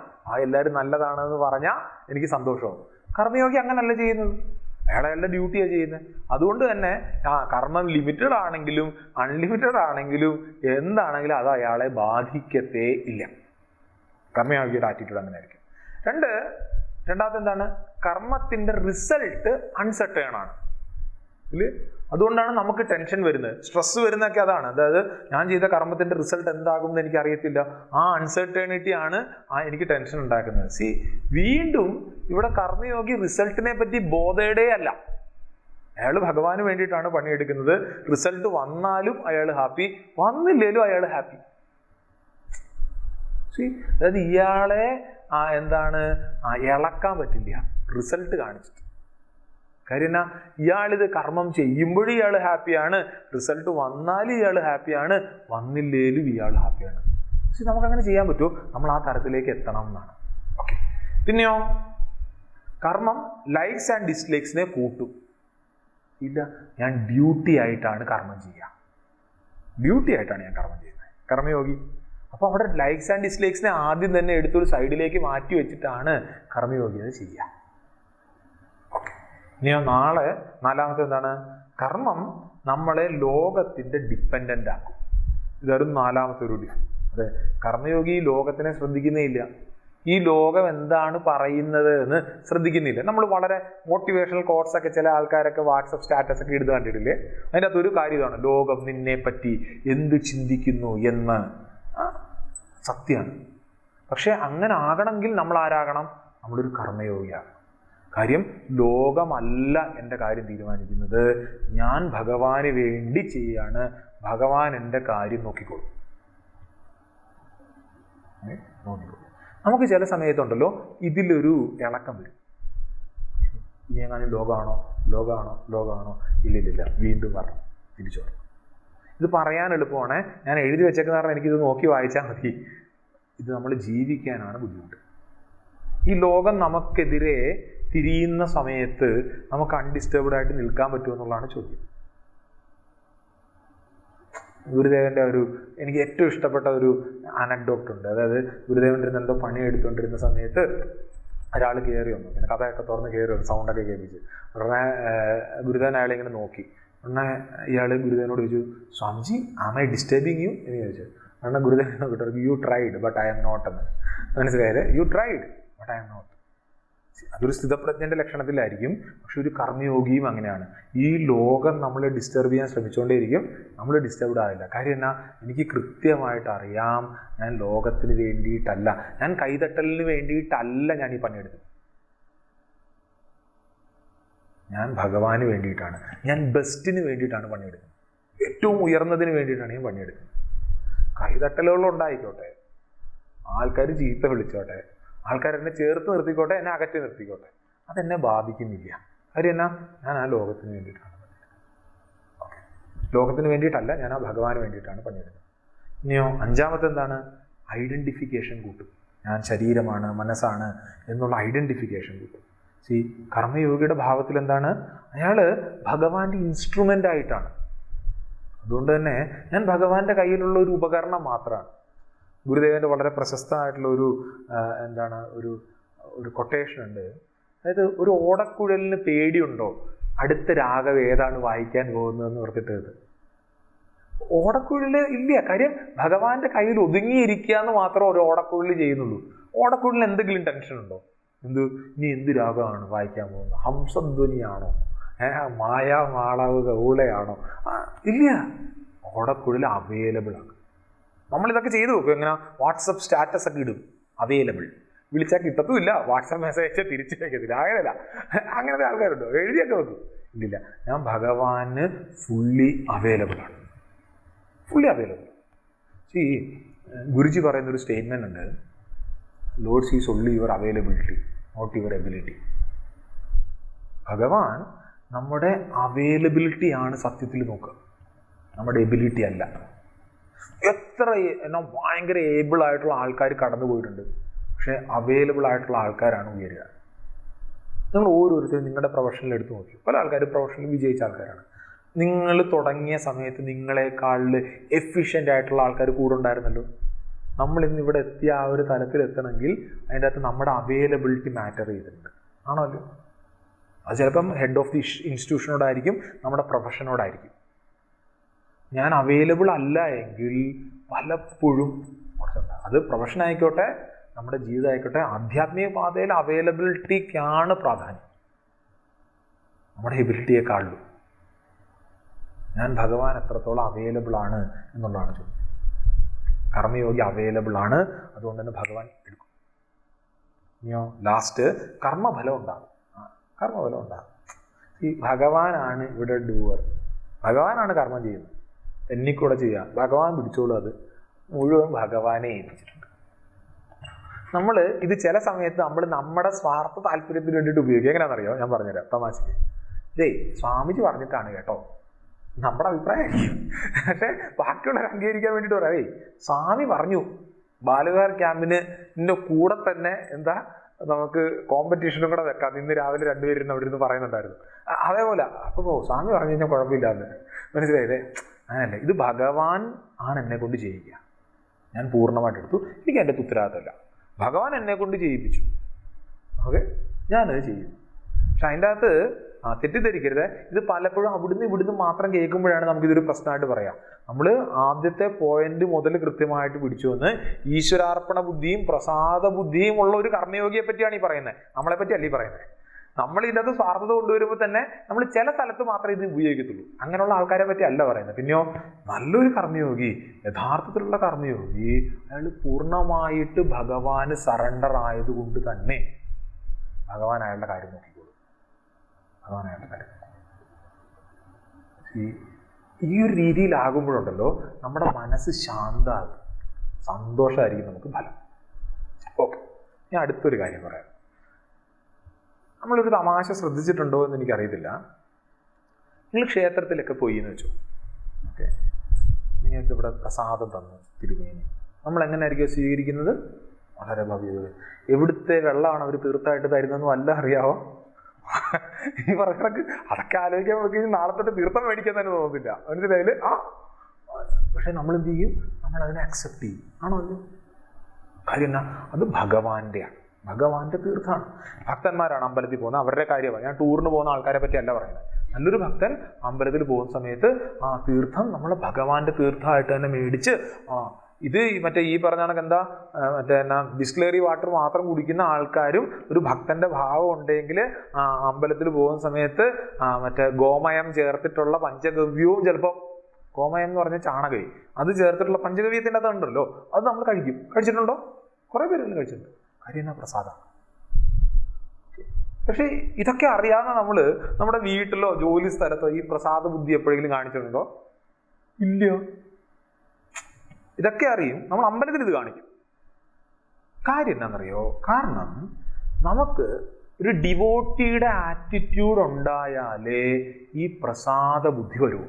എല്ലാവരും നല്ലതാണെന്ന് പറഞ്ഞാൽ എനിക്ക് സന്തോഷമാവും. കർമ്മയോഗി അങ്ങനല്ല ചെയ്യുന്നത്. അയാളുടെ ഡ്യൂട്ടിയാണ് ചെയ്യുന്നത്. അതുകൊണ്ട് തന്നെ കർമ്മം ലിമിറ്റഡ് ആണെങ്കിലും അൺലിമിറ്റഡ് ആണെങ്കിലും എന്താണെങ്കിലും അത് അയാളെ ബാധിക്കത്തേ ഇല്ല. കർമ്മയോഗിയുടെ ആറ്റിറ്റ്യൂഡ് അങ്ങനെ ആയിരിക്കും. രണ്ടാമത്തെ എന്താണ്? കർമ്മത്തിൻ്റെ റിസൾട്ട് അൺസർട്ടേൺ ആണ്. അതുകൊണ്ടാണ് നമുക്ക് ടെൻഷൻ വരുന്നത്, സ്ട്രെസ് വരുന്നതൊക്കെ അതാണ്. അതായത് ഞാൻ ചെയ്ത കർമ്മത്തിന്റെ റിസൾട്ട് എന്താകും എന്ന് എനിക്ക് അറിയത്തില്ല. ആ അൺസർട്ടേണിറ്റി ആണ് എനിക്ക് ടെൻഷൻ ഉണ്ടാക്കുന്നത്. വീണ്ടും ഇവിടെ കർമ്മയോഗി റിസൾട്ടിനെ പറ്റി ബോധേഡേ അല്ല. അയാൾ ഭഗവാന് വേണ്ടിയിട്ടാണ് പണിയെടുക്കുന്നത്. റിസൾട്ട് വന്നാലും അയാൾ ഹാപ്പി, വന്നില്ലേലും അയാൾ ഹാപ്പി. അതായത് ഇയാളെ ഇളക്കാൻ പറ്റില്ല റിസൾട്ട് കാണിച്ചിട്ട്. കാര്യം എന്നാ, ഇയാളിത് കർമ്മം ചെയ്യുമ്പോഴും ഇയാൾ ഹാപ്പിയാണ്, റിസൾട്ട് വന്നാലും ഇയാൾ ഹാപ്പിയാണ്, വന്നില്ലേലും ഇയാൾ ഹാപ്പിയാണ്. നമുക്കങ്ങനെ ചെയ്യാൻ പറ്റുമോ? നമ്മൾ ആ തരത്തിലേക്ക് എത്തണം എന്നാണ്. ഓക്കെ. പിന്നെയോ, കർമ്മം ലൈക്സ് ആൻഡ് ഡിസ്ലൈക്സിനെ കൂട്ടും. ഇല്ല, ഞാൻ ഡ്യൂട്ടി ആയിട്ടാണ് കർമ്മം ചെയ്യുക, ഡ്യൂട്ടി ആയിട്ടാണ് ഞാൻ കർമ്മം ചെയ്യുന്നത്, കർമ്മയോഗി. അപ്പോൾ അവിടെ ലൈക്സ് ആൻഡ് ഡിസ്ലൈക്സിനെ ആദ്യം തന്നെ എടുത്തൊരു സൈഡിലേക്ക് മാറ്റി വെച്ചിട്ടാണ് കർമ്മയോഗി അത് ചെയ്യുക. ഓക്കെ. ഇനിയോ നാളെ നാലാമത്തെ എന്താണ്? കർമ്മം നമ്മളെ ലോകത്തിന്റെ ഡിപ്പെൻഡൻ്റ് ആക്കും. ഇതായിരുന്നു നാലാമത്തെ ഒരു ഡിഫ്. അതെ, കർമ്മയോഗി ലോകത്തിനെ ശ്രദ്ധിക്കുന്നേ ഇല്ല, ഈ ലോകം എന്താണ് പറയുന്നത് എന്ന് ശ്രദ്ധിക്കുന്നില്ല. നമ്മൾ വളരെ മോട്ടിവേഷണൽ കോട്ട്സൊക്കെ ചില ആൾക്കാരൊക്കെ വാട്സപ്പ് സ്റ്റാറ്റസ് ഒക്കെ ഇടുന്ന കണ്ടിട്ടില്ലേ? അതിൻ്റെ അകത്തൊരു കാര്യം ഇതാണ്, ലോകം നിന്നെ പറ്റി എന്ത് ചിന്തിക്കുന്നു എന്ന്. സത്യമാണ്. പക്ഷെ അങ്ങനെ ആകണമെങ്കിൽ നമ്മൾ ആരാകണം? നമ്മളൊരു കർമ്മയോഗിയാകണം. കാര്യം, ലോകമല്ല എൻ്റെ കാര്യം തീരുമാനിക്കുന്നത്, ഞാൻ ഭഗവാന് വേണ്ടി ചെയ്യാണ്, ഭഗവാൻ എൻ്റെ കാര്യം നോക്കിക്കോളും. നമുക്ക് ചില സമയത്തുണ്ടല്ലോ ഇതിലൊരു ഇളക്കം വരും. ഇനി എങ്ങനെ ലോകമാണോ ലോകമാണോ ലോകമാണോ, ഇല്ലില്ല, വീണ്ടും പറഞ്ഞു തിരിച്ചു പറഞ്ഞു. ഇത് പറയാൻ എളുപ്പമാണ്, ഞാൻ എഴുതി വെച്ചേക്കുന്ന കാരണം എനിക്കിത് നോക്കി വായിച്ചാൽ മതി. ഇത് നമ്മൾ ജീവിക്കാനാണ് ബുദ്ധിമുട്ട്. ഈ ലോകം നമുക്കെതിരെ തിരിയുന്ന സമയത്ത് നമുക്ക് അൺഡിസ്റ്റർബ്ഡ് ആയിട്ട് നിൽക്കാൻ പറ്റുമോ എന്നുള്ളതാണ് ചോദ്യം. ഗുരുദേവൻ്റെ എനിക്ക് ഏറ്റവും ഇഷ്ടപ്പെട്ട ഒരു അനക്ഡോട്ട് ഉണ്ട്. അതായത് ഗുരുദേവൻ്റെ എന്തോ പണി എടുത്തുകൊണ്ടിരുന്ന സമയത്ത് ഒരാൾ കയറി വന്നു, ഇങ്ങനെ കഥയൊക്കെ തുറന്ന് കയറി വന്നു, സൗണ്ടൊക്കെ കേൾപ്പിച്ച്. ഉടനെ ഗുരുദേവൻ അയാളെ ഇങ്ങനെ നോക്കി. ഉടനെ ഇയാൾ ഗുരുദേവനോട് ചോദിച്ചു, Swamiji am I disturbing you എന്ന് ചോദിച്ചു. ഉടനെ ഗുരുദേവനോട് കിട്ടും, you tried but I'm not എന്ന്. മനസ്സിലായത്? You tried but I'm not. അതൊരു സ്ഥിതപ്രജ്ഞന്റെ ലക്ഷണത്തിലായിരിക്കും. പക്ഷെ ഒരു കർമ്മയോഗിയും അങ്ങനെയാണ്. ഈ ലോകം നമ്മളെ ഡിസ്റ്റർബ് ചെയ്യാൻ ശ്രമിച്ചുകൊണ്ടേയിരിക്കും, നമ്മൾ ഡിസ്റ്റർബ്ഡ് ആവില്ല. കാര്യം എന്നാ, എനിക്ക് കൃത്യമായിട്ട് അറിയാം ഞാൻ ലോകത്തിന് വേണ്ടിയിട്ടല്ല, ഞാൻ കൈതട്ടലിന് വേണ്ടിയിട്ടല്ല ഞാൻ ഈ പണിയെടുക്കുന്നത്, ഞാൻ ഭഗവാന് വേണ്ടിയിട്ടാണ്, ഞാൻ ബെസ്റ്റിന് വേണ്ടിയിട്ടാണ് പണിയെടുക്കുന്നത്, ഏറ്റവും ഉയർന്നതിന് വേണ്ടിയിട്ടാണ് ഞാൻ പണിയെടുക്കുന്നത്. കൈതട്ടലുകളുണ്ടായിക്കോട്ടെ, ആൾക്കാർ ചീത്ത വിളിച്ചോട്ടെ, ആൾക്കാർ എന്നെ ചേർത്ത് നിർത്തിക്കോട്ടെ, എന്നെ അകറ്റി നിർത്തിക്കോട്ടെ, അതെന്നെ ബാധിക്കുന്നില്ല. കാര്യം എന്നാ, ഞാൻ ആ ലോകത്തിന് വേണ്ടിയിട്ടാണ് പണിയെടുക്കുന്നത്. ഓക്കെ, ലോകത്തിന് വേണ്ടിയിട്ടല്ല, ഞാൻ ആ ഭഗവാന് വേണ്ടിയിട്ടാണ് പണിയെടുക്കുന്നത്. ഇനിയോ അഞ്ചാമത്തെ എന്താണ്? ഐഡൻറ്റിഫിക്കേഷൻ കൂട്ടും. ഞാൻ ശരീരമാണ്, മനസ്സാണ് എന്നുള്ള ഐഡൻറ്റിഫിക്കേഷൻ കൂട്ടും. കർമ്മയോഗിയുടെ ഭാവത്തിൽ എന്താണ്? അയാൾ ഭഗവാന്റെ ഇൻസ്ട്രുമെൻ്റ് ആയിട്ടാണ്. അതുകൊണ്ട് തന്നെ ഞാൻ ഭഗവാന്റെ കയ്യിലുള്ള ഒരു ഉപകരണം മാത്രമാണ്. ഗുരുദേവൻ്റെ വളരെ പ്രശസ്തമായിട്ടുള്ള ഒരു കൊട്ടേഷൻ ഉണ്ട്. അതായത്, ഒരു ഓടക്കുഴലിന് പേടിയുണ്ടോ അടുത്ത രാഗം ഏതാണ് വായിക്കാൻ പോകുന്നതെന്ന് ഓർത്തിട്ടത്? ഓടക്കുഴൽ ഇല്ല. കാര്യം, ഭഗവാന്റെ കയ്യിൽ ഒതുങ്ങിയിരിക്കുക എന്ന് മാത്രമേ ഒരു ഓടക്കുഴൽ ചെയ്യുന്നുള്ളൂ. ഓടക്കുഴലിന് എന്തെങ്കിലും ടെൻഷൻ ഉണ്ടോ? ഇനി എന്ത് രാഗമാണ് വായിക്കാൻ പോകുന്നത്? ഹംസധ്വനിയാണോ, മായാമാളവ് ഗൗളയാണോ? ഇല്ല, ഓടക്കുഴൽ അവൈലബിൾ ആണ്. നമ്മളിതൊക്കെ ചെയ്തു നോക്കും. എങ്ങനെ? വാട്സപ്പ് സ്റ്റാറ്റസ് ഒക്കെ ഇടും, അവൈലബിൾ. വിളിച്ചാൽ കിട്ടത്തുമില്ല, വാട്സപ്പ് മെസ്സേജ് അയച്ചാൽ തിരിച്ചു വയ്ക്കത്തില്ല. അങ്ങനെയല്ല, അങ്ങനത്തെ ആൾക്കാരുണ്ടോ? എഴുതിയൊക്കെ വെക്കും. ഇല്ലില്ല, ഞാൻ ഭഗവാന് ഫുള്ളി അവൈലബിൾ ആണ്, ഫുള്ളി അവൈലബിൾ. ഗുരുജി പറയുന്നൊരു സ്റ്റേറ്റ്മെൻ്റ് ഉണ്ട്, Lord sees only your availability, not your ability. ഭഗവാൻ നമ്മുടെ അവൈലബിലിറ്റി ആണ് സത്യത്തിൽ നോക്കുക, നമ്മുടെ എബിലിറ്റി അല്ല. എത്ര ഭയങ്കര ഏബിൾ ആയിട്ടുള്ള ആൾക്കാർ കടന്നു പോയിട്ടുണ്ട്, പക്ഷെ അവൈലബിൾ ആയിട്ടുള്ള ആൾക്കാരാണ് ഉയരുക. നിങ്ങൾ ഓരോരുത്തരും നിങ്ങളുടെ പ്രൊഫഷനിൽ എടുത്തു നോക്കി, പല ആൾക്കാരും പ്രൊഫഷനിൽ വിജയിച്ച ആൾക്കാരാണ്. നിങ്ങൾ തുടങ്ങിയ സമയത്ത് നിങ്ങളെക്കാളിൽ എഫിഷ്യൻ്റ് ആയിട്ടുള്ള ആൾക്കാർ കൂടെ ഉണ്ടായിരുന്നല്ലോ. നമ്മൾ ഇന്നിവിടെ എത്തിയ ആ ഒരു തലത്തിലെത്തണമെങ്കിൽ അതിൻ്റെ അകത്ത് നമ്മുടെ അവൈലബിലിറ്റി മാറ്റർ ചെയ്തിട്ടുണ്ട്, ആണോ അല്ലോ? അത് ചിലപ്പം ഹെഡ് ഓഫ് ദി ഇൻസ്റ്റിറ്റ്യൂഷനോടായിരിക്കും, നമ്മുടെ പ്രൊഫഷനോടായിരിക്കും. ഞാൻ അവൈലബിൾ അല്ല എങ്കിൽ പലപ്പോഴും അത് പ്രൊഫഷൻ ആയിക്കോട്ടെ, നമ്മുടെ ജീവിതം ആയിക്കോട്ടെ, ആധ്യാത്മിക പാതയിൽ അവൈലബിലിറ്റിക്കാണ് പ്രാധാന്യം, നമ്മുടെ എബിലിറ്റിയെക്കാളും. ഞാൻ ഭഗവാൻ എത്രത്തോളം അവൈലബിൾ ആണ് എന്നുള്ളതാണ് ചോദ്യം. കർമ്മയോഗി അവൈലബിൾ ആണ്, അതുകൊണ്ട് തന്നെ ഭഗവാൻ എടുക്കും. ഇനിയോ ലാസ്റ്റ് കർമ്മഫലം ഉണ്ടാകും. കർമ്മഫലം ഉണ്ടാകും. ഈ ഭഗവാനാണ് ഇവിടെ ഡൂവർ. ഭഗവാനാണ് കർമ്മം ചെയ്യുന്നത്, എന്നിക്കൂടെ ചെയ്യാം. ഭഗവാൻ പിടിച്ചോളൂ, അത് മുഴുവൻ ഭഗവാനെ ഏൽപ്പിച്ചിട്ടുണ്ട്. നമ്മൾ ഇത് ചില സമയത്ത് നമ്മൾ നമ്മുടെ സ്വാർത്ഥ താല്പര്യത്തിന് വേണ്ടിയിട്ട് ഉപയോഗിക്കുക. എങ്ങനെയാണെന്നറിയോ? ഞാൻ പറഞ്ഞുതരാം തമാശക്ക്. സ്വാമിജി പറഞ്ഞിട്ടാണ് കേട്ടോ, നമ്മുടെ അഭിപ്രായമായിരിക്കും, പക്ഷെ ബാക്കിയുള്ളവർ അംഗീകരിക്കാൻ വേണ്ടിയിട്ട് പറയാം, സ്വാമി പറഞ്ഞു ബാലുകാർ ക്യാമ്പിന് കൂടെ തന്നെ എന്താ നമുക്ക് കോമ്പറ്റീഷനും കൂടെ വെക്കാം, ഇന്ന് രാവിലെ 2 പേരും അവിടെ ഇരുന്ന് പറയുന്നുണ്ടായിരുന്നു. അതേപോലെ അപ്പോൾ സ്വാമി പറഞ്ഞു കഴിഞ്ഞാൽ കുഴപ്പമില്ലാന്ന് മനസ്സിലായില്ലേ? അങ്ങനല്ല, ഇത് ഭഗവാൻ ആണ് എന്നെ കൊണ്ട് ചെയ്യിക്കുക. ഞാൻ പൂർണ്ണമായിട്ട് എടുത്തു, എനിക്ക് എൻ്റെ ഉത്തരവാദിത്തമല്ല, ഭഗവാൻ എന്നെ കൊണ്ട് ചെയ്യിപ്പിച്ചു. ഓക്കെ, ഞാനത് ചെയ്യും. പക്ഷെ അതിൻ്റെ അകത്ത് തെറ്റിദ്ധരിക്കരുത്, ഇത് പലപ്പോഴും ഇവിടുന്ന് മാത്രം കേൾക്കുമ്പോഴാണ് നമുക്കിതൊരു പ്രശ്നമായിട്ട് പറയാം. നമ്മൾ ആദ്യത്തെ പോയിന്റ് മുതൽ കൃത്യമായിട്ട് പിടിച്ചു വന്ന് ഈശ്വരാർപ്പണ ബുദ്ധിയും പ്രസാദ ബുദ്ധിയും ഉള്ള ഒരു കർമ്മയോഗിയെ പറ്റിയാണ് ഈ പറയുന്നത്, നമ്മളെ പറ്റി അല്ല ഈ പറയുന്നത്. നമ്മൾ ഇതിനകത്ത് സ്വാർത്ഥത കൊണ്ടുവരുമ്പോൾ തന്നെ നമ്മൾ ചില സ്ഥലത്ത് മാത്രമേ ഇത് ഉപയോഗിക്കത്തുള്ളൂ. അങ്ങനെയുള്ള ആൾക്കാരെ പറ്റി അല്ല പറയുന്നത്. പിന്നെയോ നല്ലൊരു കർമ്മയോഗി, യഥാർത്ഥത്തിലുള്ള കർമ്മയോഗി, അയാൾ പൂർണ്ണമായിട്ട് ഭഗവാന് സറണ്ടർ ആയതുകൊണ്ട് തന്നെ ഭഗവാൻ അയാളുടെ കാര്യം നോക്കിക്കോളും. ഭഗവാൻ അയാളുടെ കാര്യം ഈ ഒരു രീതിയിലാകുമ്പോഴുണ്ടല്ലോ നമ്മുടെ മനസ്സ് ശാന്തമാകും, സന്തോഷമായിരിക്കും നമുക്ക് ഫലം. ഓക്കെ, ഞാൻ അടുത്തൊരു കാര്യം പറയാം. നമ്മളൊരു തമാശ ശ്രദ്ധിച്ചിട്ടുണ്ടോ എന്ന് എനിക്കറിയത്തില്ല. നിങ്ങൾ ക്ഷേത്രത്തിലൊക്കെ പോയി എന്ന് വെച്ചോ, ഓക്കെ, നിങ്ങൾക്ക് ഇവിടെ പ്രസാദം തന്നു തിരുമേനി, നമ്മൾ എങ്ങനെയായിരിക്കും സ്വീകരിക്കുന്നത്? വളരെ ഭവ്യത. എവിടുത്തെ വെള്ളമാണ് അവർ തീർത്ഥമായിട്ട് തരുന്നതെന്ന് വല്ല അറിയാവോ? ഈ പറഞ്ഞ അതൊക്കെ ആലോചിക്കാൻ നമുക്ക് നാളെ തൊട്ട് തീർത്ഥം മേടിക്കാൻ തന്നെ തോന്നുന്നില്ല, മനസ്സിലായില്ലേ? പക്ഷെ നമ്മൾ എന്ത് ചെയ്യും? നമ്മൾ അതിനെ അക്സെപ്റ്റ് ചെയ്യും. ആണോ? അല്ലോ. കാര്യം എന്നാ? അത് ഭഗവാന്റെയാണ്, ഭഗവാന്റെ തീർത്ഥമാണ്. ഭക്തന്മാരാണ് അമ്പലത്തിൽ പോകുന്നത്, അവരുടെ കാര്യമാണ്. ഞാൻ ടൂറിന് പോകുന്ന ആൾക്കാരെ പറ്റി അല്ല പറയുന്നത്. നല്ലൊരു ഭക്തൻ അമ്പലത്തിൽ പോകുന്ന സമയത്ത് ആ തീർത്ഥം നമ്മളെ ഭഗവാന്റെ തീർത്ഥമായിട്ട് തന്നെ മേടിച്ച് ഇത് മറ്റേ ഈ പറഞ്ഞ കണക്ക് എന്താ മറ്റേ എന്നാ ബിസ്ലറി വാട്ടർ മാത്രം കുടിക്കുന്ന ആൾക്കാരും ഒരു ഭക്തന്റെ ഭാവം ഉണ്ടെങ്കിൽ അമ്പലത്തിൽ പോകുന്ന സമയത്ത് മറ്റേ ഗോമയം ചേർത്തിട്ടുള്ള പഞ്ചഗവ്യവും, ചിലപ്പോൾ ഗോമയം എന്ന് പറഞ്ഞ ചാണകവി, അത് ചേർത്തിട്ടുള്ള പഞ്ചഗവ്യത്തിൻ്റെ അതുണ്ടല്ലോ, അത് നമ്മൾ കഴിക്കും. കഴിച്ചിട്ടുണ്ടോ? കുറേ പേരൊന്നും കഴിച്ചിട്ടുണ്ട്. കാര്യം എന്നാ? പ്രസാദം. പക്ഷെ ഇതൊക്കെ അറിയാവുന്ന നമ്മൾ നമ്മുടെ വീട്ടിലോ ജോലി സ്ഥലത്തോ ഈ പ്രസാദ ബുദ്ധി എപ്പോഴെങ്കിലും കാണിച്ചിട്ടുണ്ടോ? ഇല്ല. ഇതൊക്കെ അറിയും, നമ്മൾ അമ്പലത്തിൽ ഇത് കാണിക്കും. കാര്യം എന്താണെന്നറിയോ? കാരണം നമുക്ക് ഒരു ഡിവോട്ടിയുടെ ആറ്റിറ്റ്യൂഡ് ഉണ്ടായാലേ ഈ പ്രസാദ ബുദ്ധി വരൂ.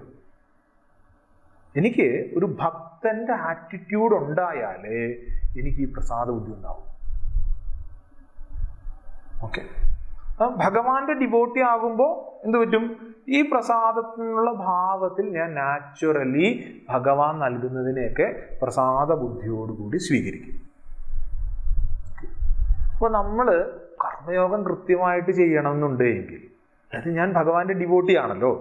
എനിക്ക് ഒരു ഭക്തന്റെ ആറ്റിറ്റ്യൂഡ് ഉണ്ടായാലേ എനിക്ക് ഈ പ്രസാദ ബുദ്ധി ഉണ്ടാവും. ഓക്കെ, ഭഗവാന്റെ ഡിവോട്ടി ആകുമ്പോൾ എന്ത് പറ്റും? ഈ പ്രസാദത്തിനുള്ള ഭാവത്തിൽ ഞാൻ നാച്ചുറലി ഭഗവാൻ നൽകുന്നതിനെയൊക്കെ പ്രസാദ ബുദ്ധിയോടുകൂടി സ്വീകരിക്കും. അപ്പോൾ നമ്മൾ കർമ്മയോഗം കൃത്യമായിട്ട് ചെയ്യണം എന്നുണ്ടെങ്കിൽ, അതായത് ഞാൻ ഭഗവാന്റെ ഡിവോട്ടി ആണല്ലോ,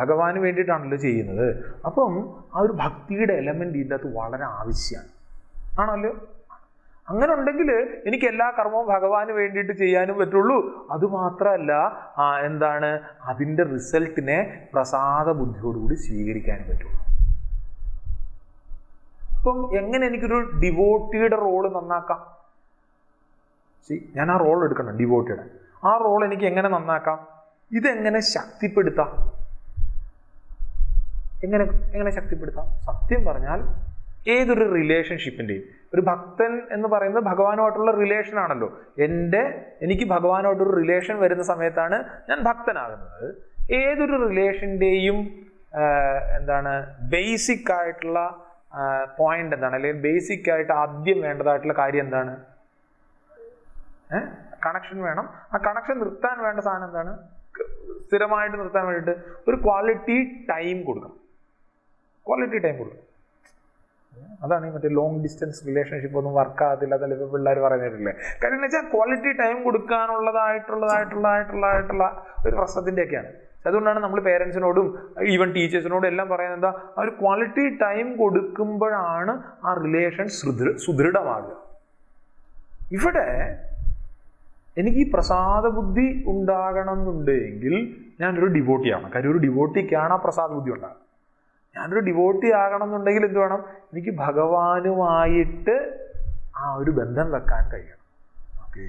ഭഗവാന് വേണ്ടിയിട്ടാണല്ലോ ചെയ്യുന്നത്, അപ്പം ആ ഒരു ഭക്തിയുടെ എലമെന്റ് ഇതിൻ്റെ അകത്ത് വളരെ ആവശ്യമാണ്. ആണല്ലോ? അങ്ങനെ ഉണ്ടെങ്കിൽ എനിക്ക് എല്ലാ കർമ്മവും ഭഗവാന് വേണ്ടിയിട്ട് ചെയ്യാനും പറ്റുള്ളൂ. അതുമാത്രമല്ല എന്താണ് അതിൻ്റെ റിസൾട്ടിനെ പ്രസാദ ബുദ്ധിയോടുകൂടി സ്വീകരിക്കാനും പറ്റുള്ളൂ. അപ്പം എങ്ങനെ എനിക്കൊരു ഡിവോട്ടിയുടെ റോള് നന്നാക്കാം? ഞാൻ ആ റോൾ എടുക്കണം, ഡിവോട്ടിയുടെ ആ റോൾ എനിക്ക് എങ്ങനെ നന്നാക്കാം? ഇതെങ്ങനെ ശക്തിപ്പെടുത്താം? എങ്ങനെ ശക്തിപ്പെടുത്താം? സത്യം പറഞ്ഞാൽ ഏതൊരു റിലേഷൻഷിപ്പിൻ്റെയും ഒരു ഭക്തൻ എന്ന് പറയുന്നത് ഭഗവാനുമായിട്ടുള്ള റിലേഷൻ ആണല്ലോ. എനിക്ക് ഭഗവാനുമായിട്ടൊരു റിലേഷൻ വരുന്ന സമയത്താണ് ഞാൻ ഭക്തനാകുന്നത്. ഏതൊരു റിലേഷൻ്റെയും എന്താണ് ബേസിക് ആയിട്ടുള്ള പോയിന്റ് എന്താണ്, അല്ലെങ്കിൽ ബേസിക് ആയിട്ട് ആദ്യം വേണ്ടതായിട്ടുള്ള കാര്യം എന്താണ്? കണക്ഷൻ വേണം. ആ കണക്ഷൻ നിർത്താൻ വേണ്ട സാധനം എന്താണ്? സ്ഥിരമായിട്ട് നിർത്താൻ വേണ്ടിയിട്ട് ഒരു ക്വാളിറ്റി ടൈം കൊടുക്കണം. ക്വാളിറ്റി ടൈം കൊടുക്കണം. അതാണ് ഈ മറ്റേ ലോങ് ഡിസ്റ്റൻസ് റിലേഷൻഷിപ്പ് ഒന്നും വർക്ക് ആകത്തില്ല, അതല്ല ഇപ്പോൾ പിള്ളേർ പറയുന്നില്ലേ. കാര്യം എന്ന് വെച്ചാൽ ക്വാളിറ്റി ടൈം കൊടുക്കാനുള്ളതായിട്ടുള്ള ഒരു പ്രശ്നത്തിൻ്റെയൊക്കെയാണ്. അതുകൊണ്ടാണ് നമ്മൾ പേരൻസിനോടും ഈവൻ ടീച്ചേഴ്സിനോടും എല്ലാം പറയുന്നത് എന്താ, ആ ഒരു ക്വാളിറ്റി ടൈം കൊടുക്കുമ്പോഴാണ് ആ റിലേഷൻ സുദൃഢമാകുക. ഇവിടെ എനിക്ക് ഈ പ്രസാദ ബുദ്ധി ഉണ്ടാകണം എന്നുണ്ടെങ്കിൽ ഞാനൊരു ഡിവോട്ടിയാണ്. കാര്യം ഒരു ഡിവോട്ടിക്കാണ് ആ പ്രസാദ ബുദ്ധി ഉണ്ടാകുന്നത്. ഞാനൊരു ഡിവോട്ടി ആകണം എന്നുണ്ടെങ്കിൽ എന്ത് വേണം? എനിക്ക് ഭഗവാനുമായിട്ട് ആ ഒരു ബന്ധം വെക്കാൻ കഴിയണം. ഓക്കെ,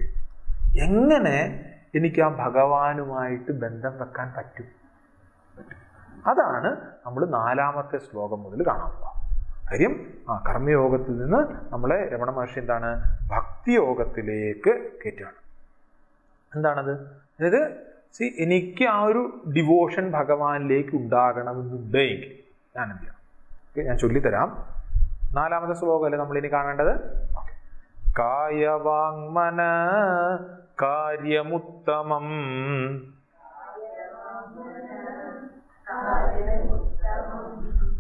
എങ്ങനെ എനിക്ക് ആ ഭഗവാനുമായിട്ട് ബന്ധം വെക്കാൻ പറ്റും. അതാണ് നമ്മൾ 4ാമത്തെ ശ്ലോകം മുതൽ കാണാൻ പോവുക. കാര്യം കർമ്മയോഗത്തിൽ നിന്ന് നമ്മളെ രമണ മഹർഷി എന്താണ് ഭക്തിയോഗത്തിലേക്ക് കയറ്റുകയാണ്. എന്താണത്? അതായത് എനിക്ക് ആ ഒരു ഡിവോഷൻ ഭഗവാനിലേക്ക് ഉണ്ടാകണമെന്നുണ്ടെങ്കിൽ ഞാൻ എന്ത് ചെയ്യണം? ഞാൻ ചൊല്ലിത്തരാം. 4ാമത്തെ ശ്ലോകമല്ലേ നമ്മളിനി കാണേണ്ടത്. കായവാങ്മന കാര്യമുത്തമം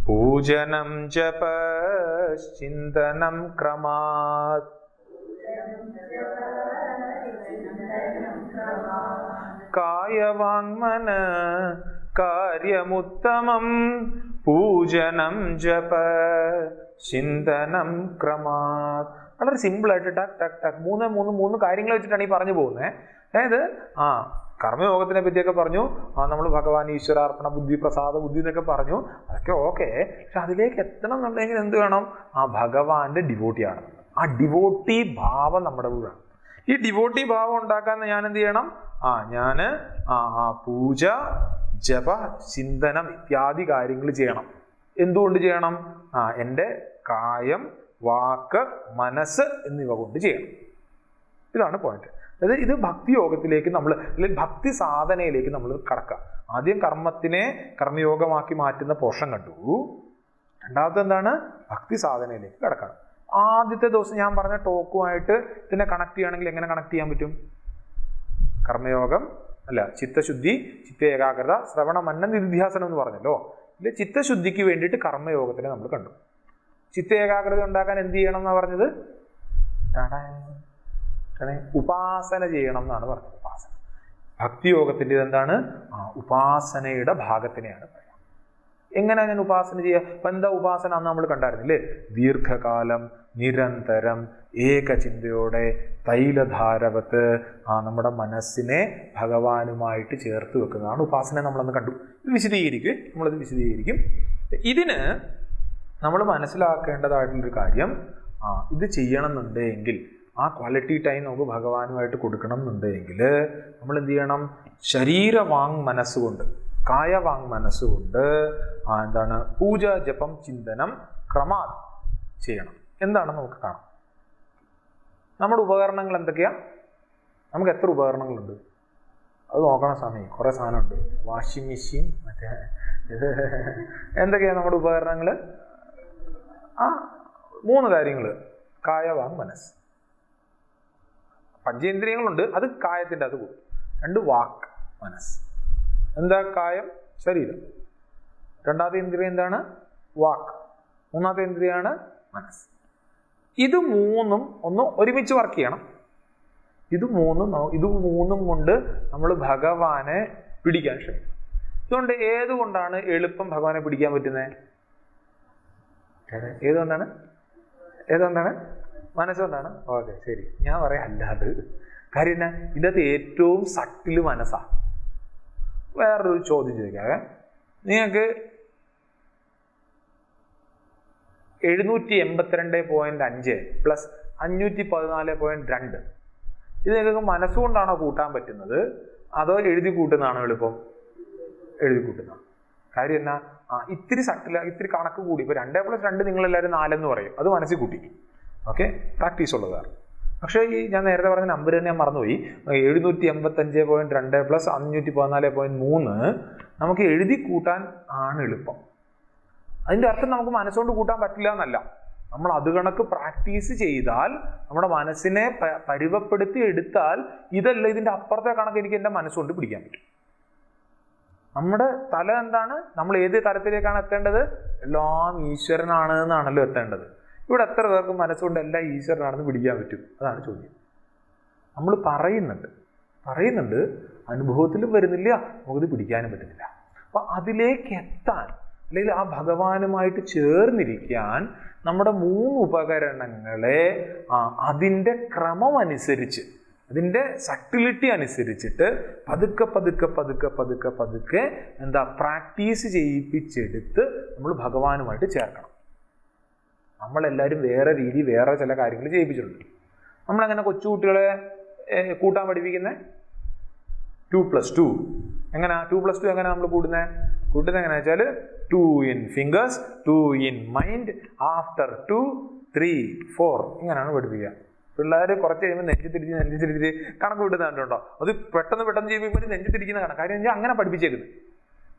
പൂജനം ജപ ചിന്തനം ക്രമാത് കായവാങ്മന കാര്യമുത്തമം പൂജനം ജപ ചിന്തനം ക്രമാത്. വളരെ സിമ്പിളായിട്ട് ടക് ടക് ടക് മൂന്ന് കാര്യങ്ങൾ വെച്ചിട്ടാണ് ഈ പറഞ്ഞു പോകുന്നത്. അതായത് കർമ്മയോഗത്തിനെ പറ്റിയൊക്കെ പറഞ്ഞു, നമ്മൾ ഭഗവാൻ ഈശ്വരാർപ്പണ ബുദ്ധി പ്രസാദ ബുദ്ധി എന്നൊക്കെ പറഞ്ഞു. അതൊക്കെ ഓക്കെ. പക്ഷെ അതിലേക്ക് എത്തണം എന്നുണ്ടെങ്കിൽ എന്ത് വേണം? ഭഗവാന്റെ ഡിവോട്ടി ആണ്. ആ ഡിവോട്ടി ഭാവം നമ്മുടെ കൂടെ. ഈ ഡിവോട്ടി ഭാവം ഉണ്ടാക്കാൻ ഞാൻ എന്ത് ചെയ്യണം? ഞാൻ പൂജ ജപ ചിന്തനം ഇത്യാദി കാര്യങ്ങൾ ചെയ്യണം. എന്തുകൊണ്ട് ചെയ്യണം? എൻ്റെ കായം വാക്ക് മനസ്സ് എന്നിവ കൊണ്ട് ചെയ്യണം. ഇതാണ് പോയിന്റ്. അതായത് ഇത് ഭക്തിയോഗത്തിലേക്ക് നമ്മൾ, അല്ലെങ്കിൽ ഭക്തി സാധനയിലേക്ക് നമ്മൾ കടക്കുക. ആദ്യം കർമ്മത്തിനെ കർമ്മയോഗമാക്കി മാറ്റുന്ന പോർഷൻ കണ്ടു. രണ്ടാമത്തെ എന്താണ്? ഭക്തി സാധനയിലേക്ക് കടക്കണം. ആദ്യത്തെ ദിവസം ഞാൻ പറഞ്ഞ ടോക്കുമായിട്ട് ഇതിനെ കണക്ട് ചെയ്യുകയാണെങ്കിൽ എങ്ങനെ കണക്ട് ചെയ്യാൻ പറ്റും? കർമ്മയോഗം അല്ല, ചിത്തശുദ്ധി, ചിത്ത ഏകാഗ്രത, ശ്രവണ മന്ന നിധിധ്യാസനം എന്ന് പറഞ്ഞല്ലോ. ഇല്ല, ചിത്തശുദ്ധിക്ക് വേണ്ടിയിട്ട് കർമ്മയോഗത്തിനെ നമ്മൾ കണ്ടു. ചിത്ത ഏകാഗ്രത ഉണ്ടാക്കാൻ എന്ത് ചെയ്യണം എന്നാണ് പറഞ്ഞത്? ഉപാസന ചെയ്യണം എന്നാണ് പറഞ്ഞത്. ഉപാസന ഭക്തിയോഗത്തിൻ്റെ എന്താണ്? ഉപാസനയുടെ ഭാഗത്തിനെയാണ് പറയുക. എങ്ങനെയാണ് ഞാൻ ഉപാസന ചെയ്യുക? ഇപ്പം എന്താ ഉപാസന അന്ന് നമ്മൾ കണ്ടായിരുന്നില്ലേ? ദീർഘകാലം നിരന്തരം ഏകചിന്തയോടെ തൈലധാരവത്ത് നമ്മുടെ മനസ്സിനെ ഭഗവാനുമായിട്ട് ചേർത്ത് വെക്കുന്നതാണ് ഉപാസന. നമ്മളന്ന് കണ്ടു. ഇത് വിശദീകരിക്കും, നമ്മളത് വിശദീകരിക്കും. ഇതിന് നമ്മൾ മനസ്സിലാക്കേണ്ടതായിട്ടുള്ളൊരു കാര്യം, ഇത് ചെയ്യണം എന്നുണ്ടെങ്കിൽ, ആ ക്വാളിറ്റി ടൈം നമുക്ക് ഭഗവാനുമായിട്ട് കൊടുക്കണം എന്നുണ്ടെങ്കിൽ നമ്മൾ എന്ത് ചെയ്യണം? ശരീരവാങ് മനസ്സുകൊണ്ട്, കായവാങ് മനസ്സുകൊണ്ട് എന്താണ്? പൂജ ജപം ചിന്തനം ക്രമാത് ചെയ്യണം. എന്താണെന്ന് നമുക്ക് കാണാം. നമ്മുടെ ഉപകരണങ്ങൾ എന്തൊക്കെയാ? നമുക്ക് എത്ര ഉപകരണങ്ങളുണ്ട്? അത് നോക്കണം സമയം. കുറേ സാധനമുണ്ട്. വാഷിംഗ് മെഷീൻ, മറ്റേ എന്തൊക്കെയാണ് നമ്മുടെ ഉപകരണങ്ങൾ? 3 കാര്യങ്ങൾ: കായവാങ് മനസ്സ്. പഞ്ചേന്ദ്രിയങ്ങളുണ്ട്, അത് കായത്തിൻ്റെ അത് കൂടും. 2 വാക്ക് മനസ്സ്. എന്താ? കായം ശരീരം. 2ാമത്തെ ഇന്ദ്രിയം എന്താണ്? വാക്ക്. 3ാമത്തെ ഇന്ദ്രിയാണ് മനസ്സ്. ഇത് 3ഉം ഒന്ന് ഒരുമിച്ച് വർക്ക് ചെയ്യണം. ഇത് മൂന്നും കൊണ്ട് നമ്മൾ ഭഗവാനെ പിടിക്കാൻ ശ്രമിക്കും. ഇതുകൊണ്ട് ഏതുകൊണ്ടാണ് എളുപ്പം ഭഗവാനെ പിടിക്കാൻ പറ്റുന്നത്? ഏതുകൊണ്ടാണ്? മനസ്സുകൊണ്ടാണ്. ഓക്കെ, ശരി. ഞാൻ പറയാം അല്ലാതെ. കാര്യം എന്നാ? ഇതിനകത്ത് ഏറ്റവും സട്ടില് മനസ്സാ. വേറൊരു ചോദ്യം ചോദിക്കാവേ. നിങ്ങൾക്ക് 782.5 പ്ലസ് 514.2 ഇത് നിങ്ങൾക്ക് മനസ്സുകൊണ്ടാണോ കൂട്ടാൻ പറ്റുന്നത്, അതോ എഴുതി കൂട്ടുന്നതാണോ എളുപ്പം? എഴുതി കൂട്ടുന്നതാണ്. കാര്യം എന്നാ? ഇത്തിരി ഇത്തിരി കണക്ക് കൂടി. ഇപ്പോൾ 2 + 2 നിങ്ങളെല്ലാവരും 4 എന്ന് പറയും. അത് മനസ്സിൽ കൂട്ടി. ഓക്കെ, പ്രാക്ടീസ് ഉള്ളതാണ്. പക്ഷേ ഈ ഞാൻ നേരത്തെ പറഞ്ഞ നമ്പർ തന്നെ ഞാൻ മറന്നുപോയി. 785.2 പ്ലസ് 514.3 നമുക്ക് എഴുതി കൂട്ടാൻ ആണ് എളുപ്പം. അതിൻ്റെ അർത്ഥം നമുക്ക് മനസ്സുകൊണ്ട് കൂട്ടാൻ പറ്റില്ല എന്നല്ല. നമ്മൾ അത് കണക്ക് പ്രാക്ടീസ് ചെയ്താൽ, നമ്മുടെ മനസ്സിനെ പരുവപ്പെടുത്തി എടുത്താൽ, ഇതല്ല ഇതിൻ്റെ അപ്പുറത്തെ കണക്ക് എനിക്ക് എൻ്റെ മനസ്സുകൊണ്ട് പിടിക്കാൻ പറ്റും. നമ്മുടെ തല എന്താണ്? നമ്മൾ ഏത് തലത്തിലേക്കാണ് എത്തേണ്ടത്? എല്ലാം ഈശ്വരനാണ് എന്നാണല്ലോ എത്തേണ്ടത്. ഇവിടെ എത്ര പേർക്ക് മനസ്സുകൊണ്ട് എല്ലാം ഈശ്വരനാണെന്ന് പിടിക്കാൻ പറ്റും? അതാണ് ചോദ്യം. നമ്മൾ പറയുന്നുണ്ട് അനുഭവത്തിലും വരുന്നില്ല, നമുക്കിത് പിടിക്കാനും പറ്റുന്നില്ല. അപ്പം അതിലേക്ക് എത്താൻ, അല്ലെങ്കിൽ ആ ഭഗവാനുമായിട്ട് ചേർന്നിരിക്കാൻ നമ്മുടെ 3 ഉപകരണങ്ങളെ അതിൻ്റെ ക്രമം അനുസരിച്ച്, അതിൻ്റെ സട്ടിലിറ്റി അനുസരിച്ചിട്ട് പതുക്കെ എന്താ പ്രാക്ടീസ് ചെയ്യിപ്പിച്ചെടുത്ത് നമ്മൾ ഭഗവാനുമായിട്ട് ചേർക്കണം. നമ്മളെല്ലാവരും വേറെ ചില കാര്യങ്ങൾ ചെയ്യിപ്പിച്ചിട്ടുണ്ട്. നമ്മളെങ്ങനെ കൊച്ചുകുട്ടികളെ കൂട്ടാൻ പഠിപ്പിക്കുന്നത്? 2+2. എങ്ങനെ 2+2 എങ്ങനെ നമ്മൾ കൂട്ടുന്നത് എങ്ങനെയാ വെച്ചാൽ 2 in fingers, 2 in mind, after 2, 3, 4 ഇങ്ങനെയാണ് പഠിപ്പിക്കുക. പിള്ളേർ കുറച്ച് കഴിയുമ്പോൾ നെഞ്ചി തിരിച്ച് കണക്ക് വിട്ടുന്ന കണ്ടുണ്ടോ? അത് പെട്ടെന്ന് ചെയ്യുമ്പോൾ നെഞ്ചി തിരിക്കുന്ന കണക്ക്. കാര്യം വെച്ചാൽ അങ്ങനെ പഠിപ്പിച്ചേക്കുന്നത്.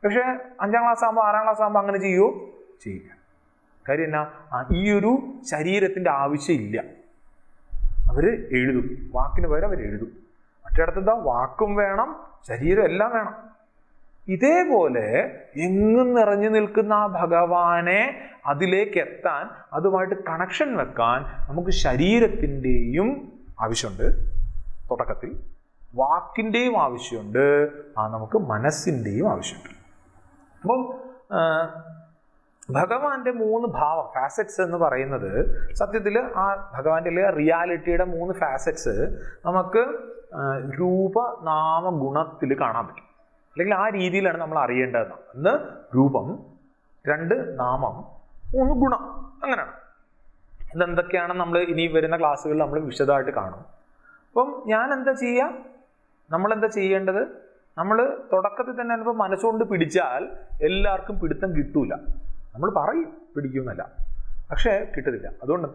പക്ഷേ 5ാം ക്ലാസ് ആകുമ്പോൾ 6ാം ക്ലാസ് ആകുമ്പോൾ അങ്ങനെ ചെയ്യില്ല. കാര്യം എന്നാ, ഈ ഒരു ശരീരത്തിന്റെ ആവശ്യമില്ല. അവര് എഴുതും, വാക്കിന് പകരം അവർ എഴുതും. മറ്റിടത്തെന്താ, വാക്കും വേണം, ശരീരം എല്ലാം വേണം. ഇതേപോലെ എങ്ങും നിറഞ്ഞു നിൽക്കുന്ന ആ ഭഗവാനെ അതിലേക്ക് എത്താൻ, അതുമായിട്ട് കണക്ഷൻ വെക്കാൻ നമുക്ക് ശരീരത്തിൻ്റെയും ആവശ്യമുണ്ട് തുടക്കത്തിൽ, വാക്കിൻ്റെയും ആവശ്യമുണ്ട്, നമുക്ക് മനസ്സിൻ്റെയും ആവശ്യമുണ്ട്. അപ്പം ഭഗവാന്റെ 3 ഭാവം, ഫാസറ്റ്സ് എന്ന് പറയുന്നത് സത്യത്തിൽ ആ ഭഗവാന്റെ റിയാലിറ്റിയുടെ 3 ഫാസറ്റ്സ് നമുക്ക് രൂപനാമ ഗുണത്തിൽ കാണാൻ പറ്റും. അല്ലെങ്കിൽ ആ രീതിയിലാണ് നമ്മൾ അറിയേണ്ടതെന്ന്. 1 രൂപം, 2 നാമം, 3 ഗുണം. അങ്ങനെയാണ്. ഇതെന്തൊക്കെയാണെന്ന് നമ്മൾ ഇനി വരുന്ന ക്ലാസ്സുകളിൽ നമ്മൾ വിശദമായിട്ട് കാണും. അപ്പം ഞാൻ എന്താ ചെയ്യുക, നമ്മളെന്താ ചെയ്യേണ്ടത്, നമ്മൾ തുടക്കത്തിൽ തന്നെ ഇപ്പോൾ മനസ്സുകൊണ്ട് പിടിച്ചാൽ എല്ലാവർക്കും പിടുത്തം കിട്ടൂല. നമ്മൾ പറയും പിടിക്കുമെന്നല്ല, പക്ഷേ കിട്ടത്തില്ല. അതുകൊണ്ട്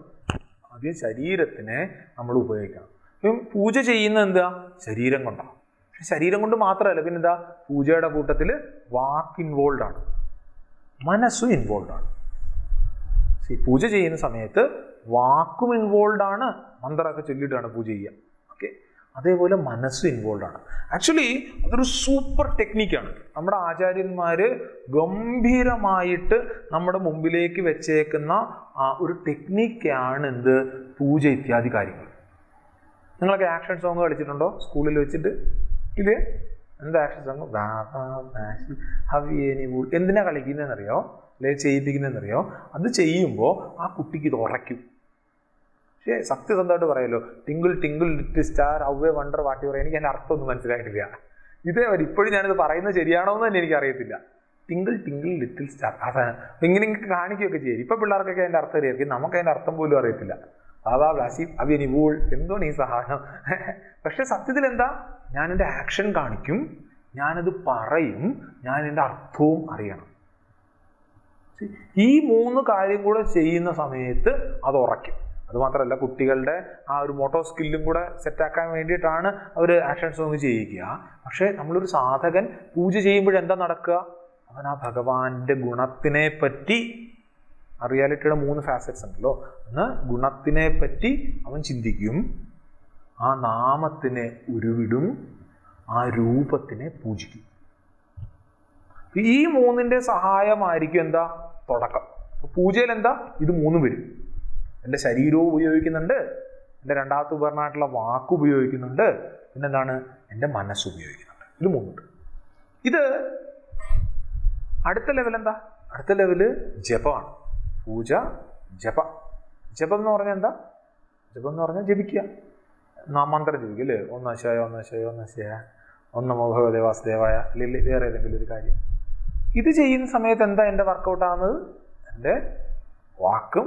ആദ്യം ശരീരത്തിനെ നമ്മൾ ഉപയോഗിക്കണം. ഇപ്പം പൂജ ചെയ്യുന്നത് എന്താ, ശരീരം കൊണ്ടാണ്. പക്ഷെ ശരീരം കൊണ്ട് മാത്രമല്ല, പിന്നെന്താ, പൂജയുടെ കൂട്ടത്തിൽ വാക്ക് ഇൻവോൾവ് ആണ്, മനസ്സും ഇൻവോൾവ് ആണ്. പൂജ ചെയ്യുന്ന സമയത്ത് വാക്കും ഇൻവോൾവ് ആണ്, മന്ത്രമൊക്കെ ചൊല്ലിയിട്ടാണ് പൂജ ചെയ്യുക. ഓക്കെ, അതേപോലെ മനസ്സും ഇൻവോൾവ് ആണ്. ആക്ച്വലി അതൊരു സൂപ്പർ ടെക്നിക്കാണ്. നമ്മുടെ ആചാര്യന്മാർ ഗംഭീരമായിട്ട് നമ്മുടെ മുമ്പിലേക്ക് വെച്ചേക്കുന്ന ഒരു ടെക്നിക്കാണ് എന്ത്, പൂജ ഇത്യാദി കാര്യങ്ങൾ. നിങ്ങളൊക്കെ ആക്ഷൻ സോങ് കളിച്ചിട്ടുണ്ടോ സ്കൂളിൽ വെച്ചിട്ട്? ഇല്ലേ? എന്താ ആക്ഷൻ സോങ്? എന്തിനാ കളിക്കുന്നതെന്നറിയോ, അല്ലെങ്കിൽ ചെയ്യിപ്പിക്കുന്നതെന്നറിയോ? അത് ചെയ്യുമ്പോൾ ആ കുട്ടിക്ക് ഇത് ഉറയ്ക്കും. പക്ഷേ സത്യസന്ധമായിട്ട് പറയുമല്ലോ, twinkle twinkle little star how A wonder what you. എനിക്ക് അതിൻ്റെ അർത്ഥമൊന്നും മനസ്സിലായിട്ടില്ല. ഇതേവരെ ഇപ്പോഴും ഞാനിത് പറയുന്നത് ശരിയാണോ എന്ന് തന്നെ എനിക്കറിയത്തില്ല. ടിങ്കിൾ ടിങ്കിൾ ലിറ്റിൽ സ്റ്റാർ, അതാണ് ഇങ്ങനെ കാണിക്കുകയൊക്കെ ചെയ്യും. ഇപ്പം പിള്ളേർക്കൊക്കെ അതിൻ്റെ അർത്ഥം അറിയായിരിക്കും, നമുക്ക് അതിൻ്റെ അർത്ഥം പോലും അറിയത്തില്ല. ബാബാ ബ്ലാസി അവിയനിവൂൾ എന്തോണ് ഈ സഹായം. പക്ഷെ സത്യത്തിൽ എന്താ, ഞാൻ എൻ്റെ ആക്ഷൻ കാണിക്കും, ഞാനത് പറയും, ഞാൻ എൻ്റെ അർത്ഥവും അറിയണം. ഈ 3 കാര്യം കൂടെ ചെയ്യുന്ന സമയത്ത് അത് ഉറയ്ക്കും. അതുമാത്രമല്ല, കുട്ടികളുടെ ആ ഒരു മോട്ടോ സ്കില്ലും കൂടെ സെറ്റാക്കാൻ വേണ്ടിയിട്ടാണ് അവർ ആക്ഷൻ സോങ് ചെയ്യിക്കുക. പക്ഷേ നമ്മളൊരു സാധകൻ പൂജ ചെയ്യുമ്പോഴെന്താ നടക്കുക, അവൻ ആ ഭഗവാന്റെ ഗുണത്തിനെ പറ്റി, ആ റിയാലിറ്റിയുടെ 3 ഫാസറ്റ്സ് ഉണ്ടല്ലോ, ഒന്ന് ഗുണത്തിനെ പറ്റി അവൻ ചിന്തിക്കും, ആ നാമത്തിനെ ഉരുവിടും, ആ രൂപത്തിനെ പൂജിക്കും. ഈ 3ന്റെ സഹായമായിരിക്കും എന്താ, തുടക്കം. പൂജയിൽ എന്താ, ഇത് 3 വരും. എൻ്റെ ശരീരവും ഉപയോഗിക്കുന്നുണ്ട്, എൻ്റെ രണ്ടാമത്തെ ഉപകരണമായിട്ടുള്ള വാക്ക് ഉപയോഗിക്കുന്നുണ്ട്, പിന്നെന്താണ്, എൻ്റെ മനസ്സ് ഉപയോഗിക്കുന്നുണ്ട്. ഇത് 3 ഉണ്ട്. ഇത് അടുത്ത ലെവൽ എന്താ, അടുത്ത ലെവല് ജപമാണ്. പൂജ, ജപം എന്ന് പറഞ്ഞാൽ എന്താ, ജപം എന്ന് പറഞ്ഞാൽ ജപിക്കുക, മന്ത്രം ജപിക്കുക അല്ലേ. ഓം ശിവായ, ഓം ശിവായ, ഓം ശിവായ, ഓം നമോ ഭഗവതേ വാസുദേവായ, അല്ലെങ്കിൽ വേറെ ഏതെങ്കിലും ഒരു കാര്യം. ഇത് ചെയ്യുന്ന സമയത്ത് എന്താ എൻ്റെ വർക്കൗട്ട് ആകുന്നത്, എൻ്റെ വാക്കും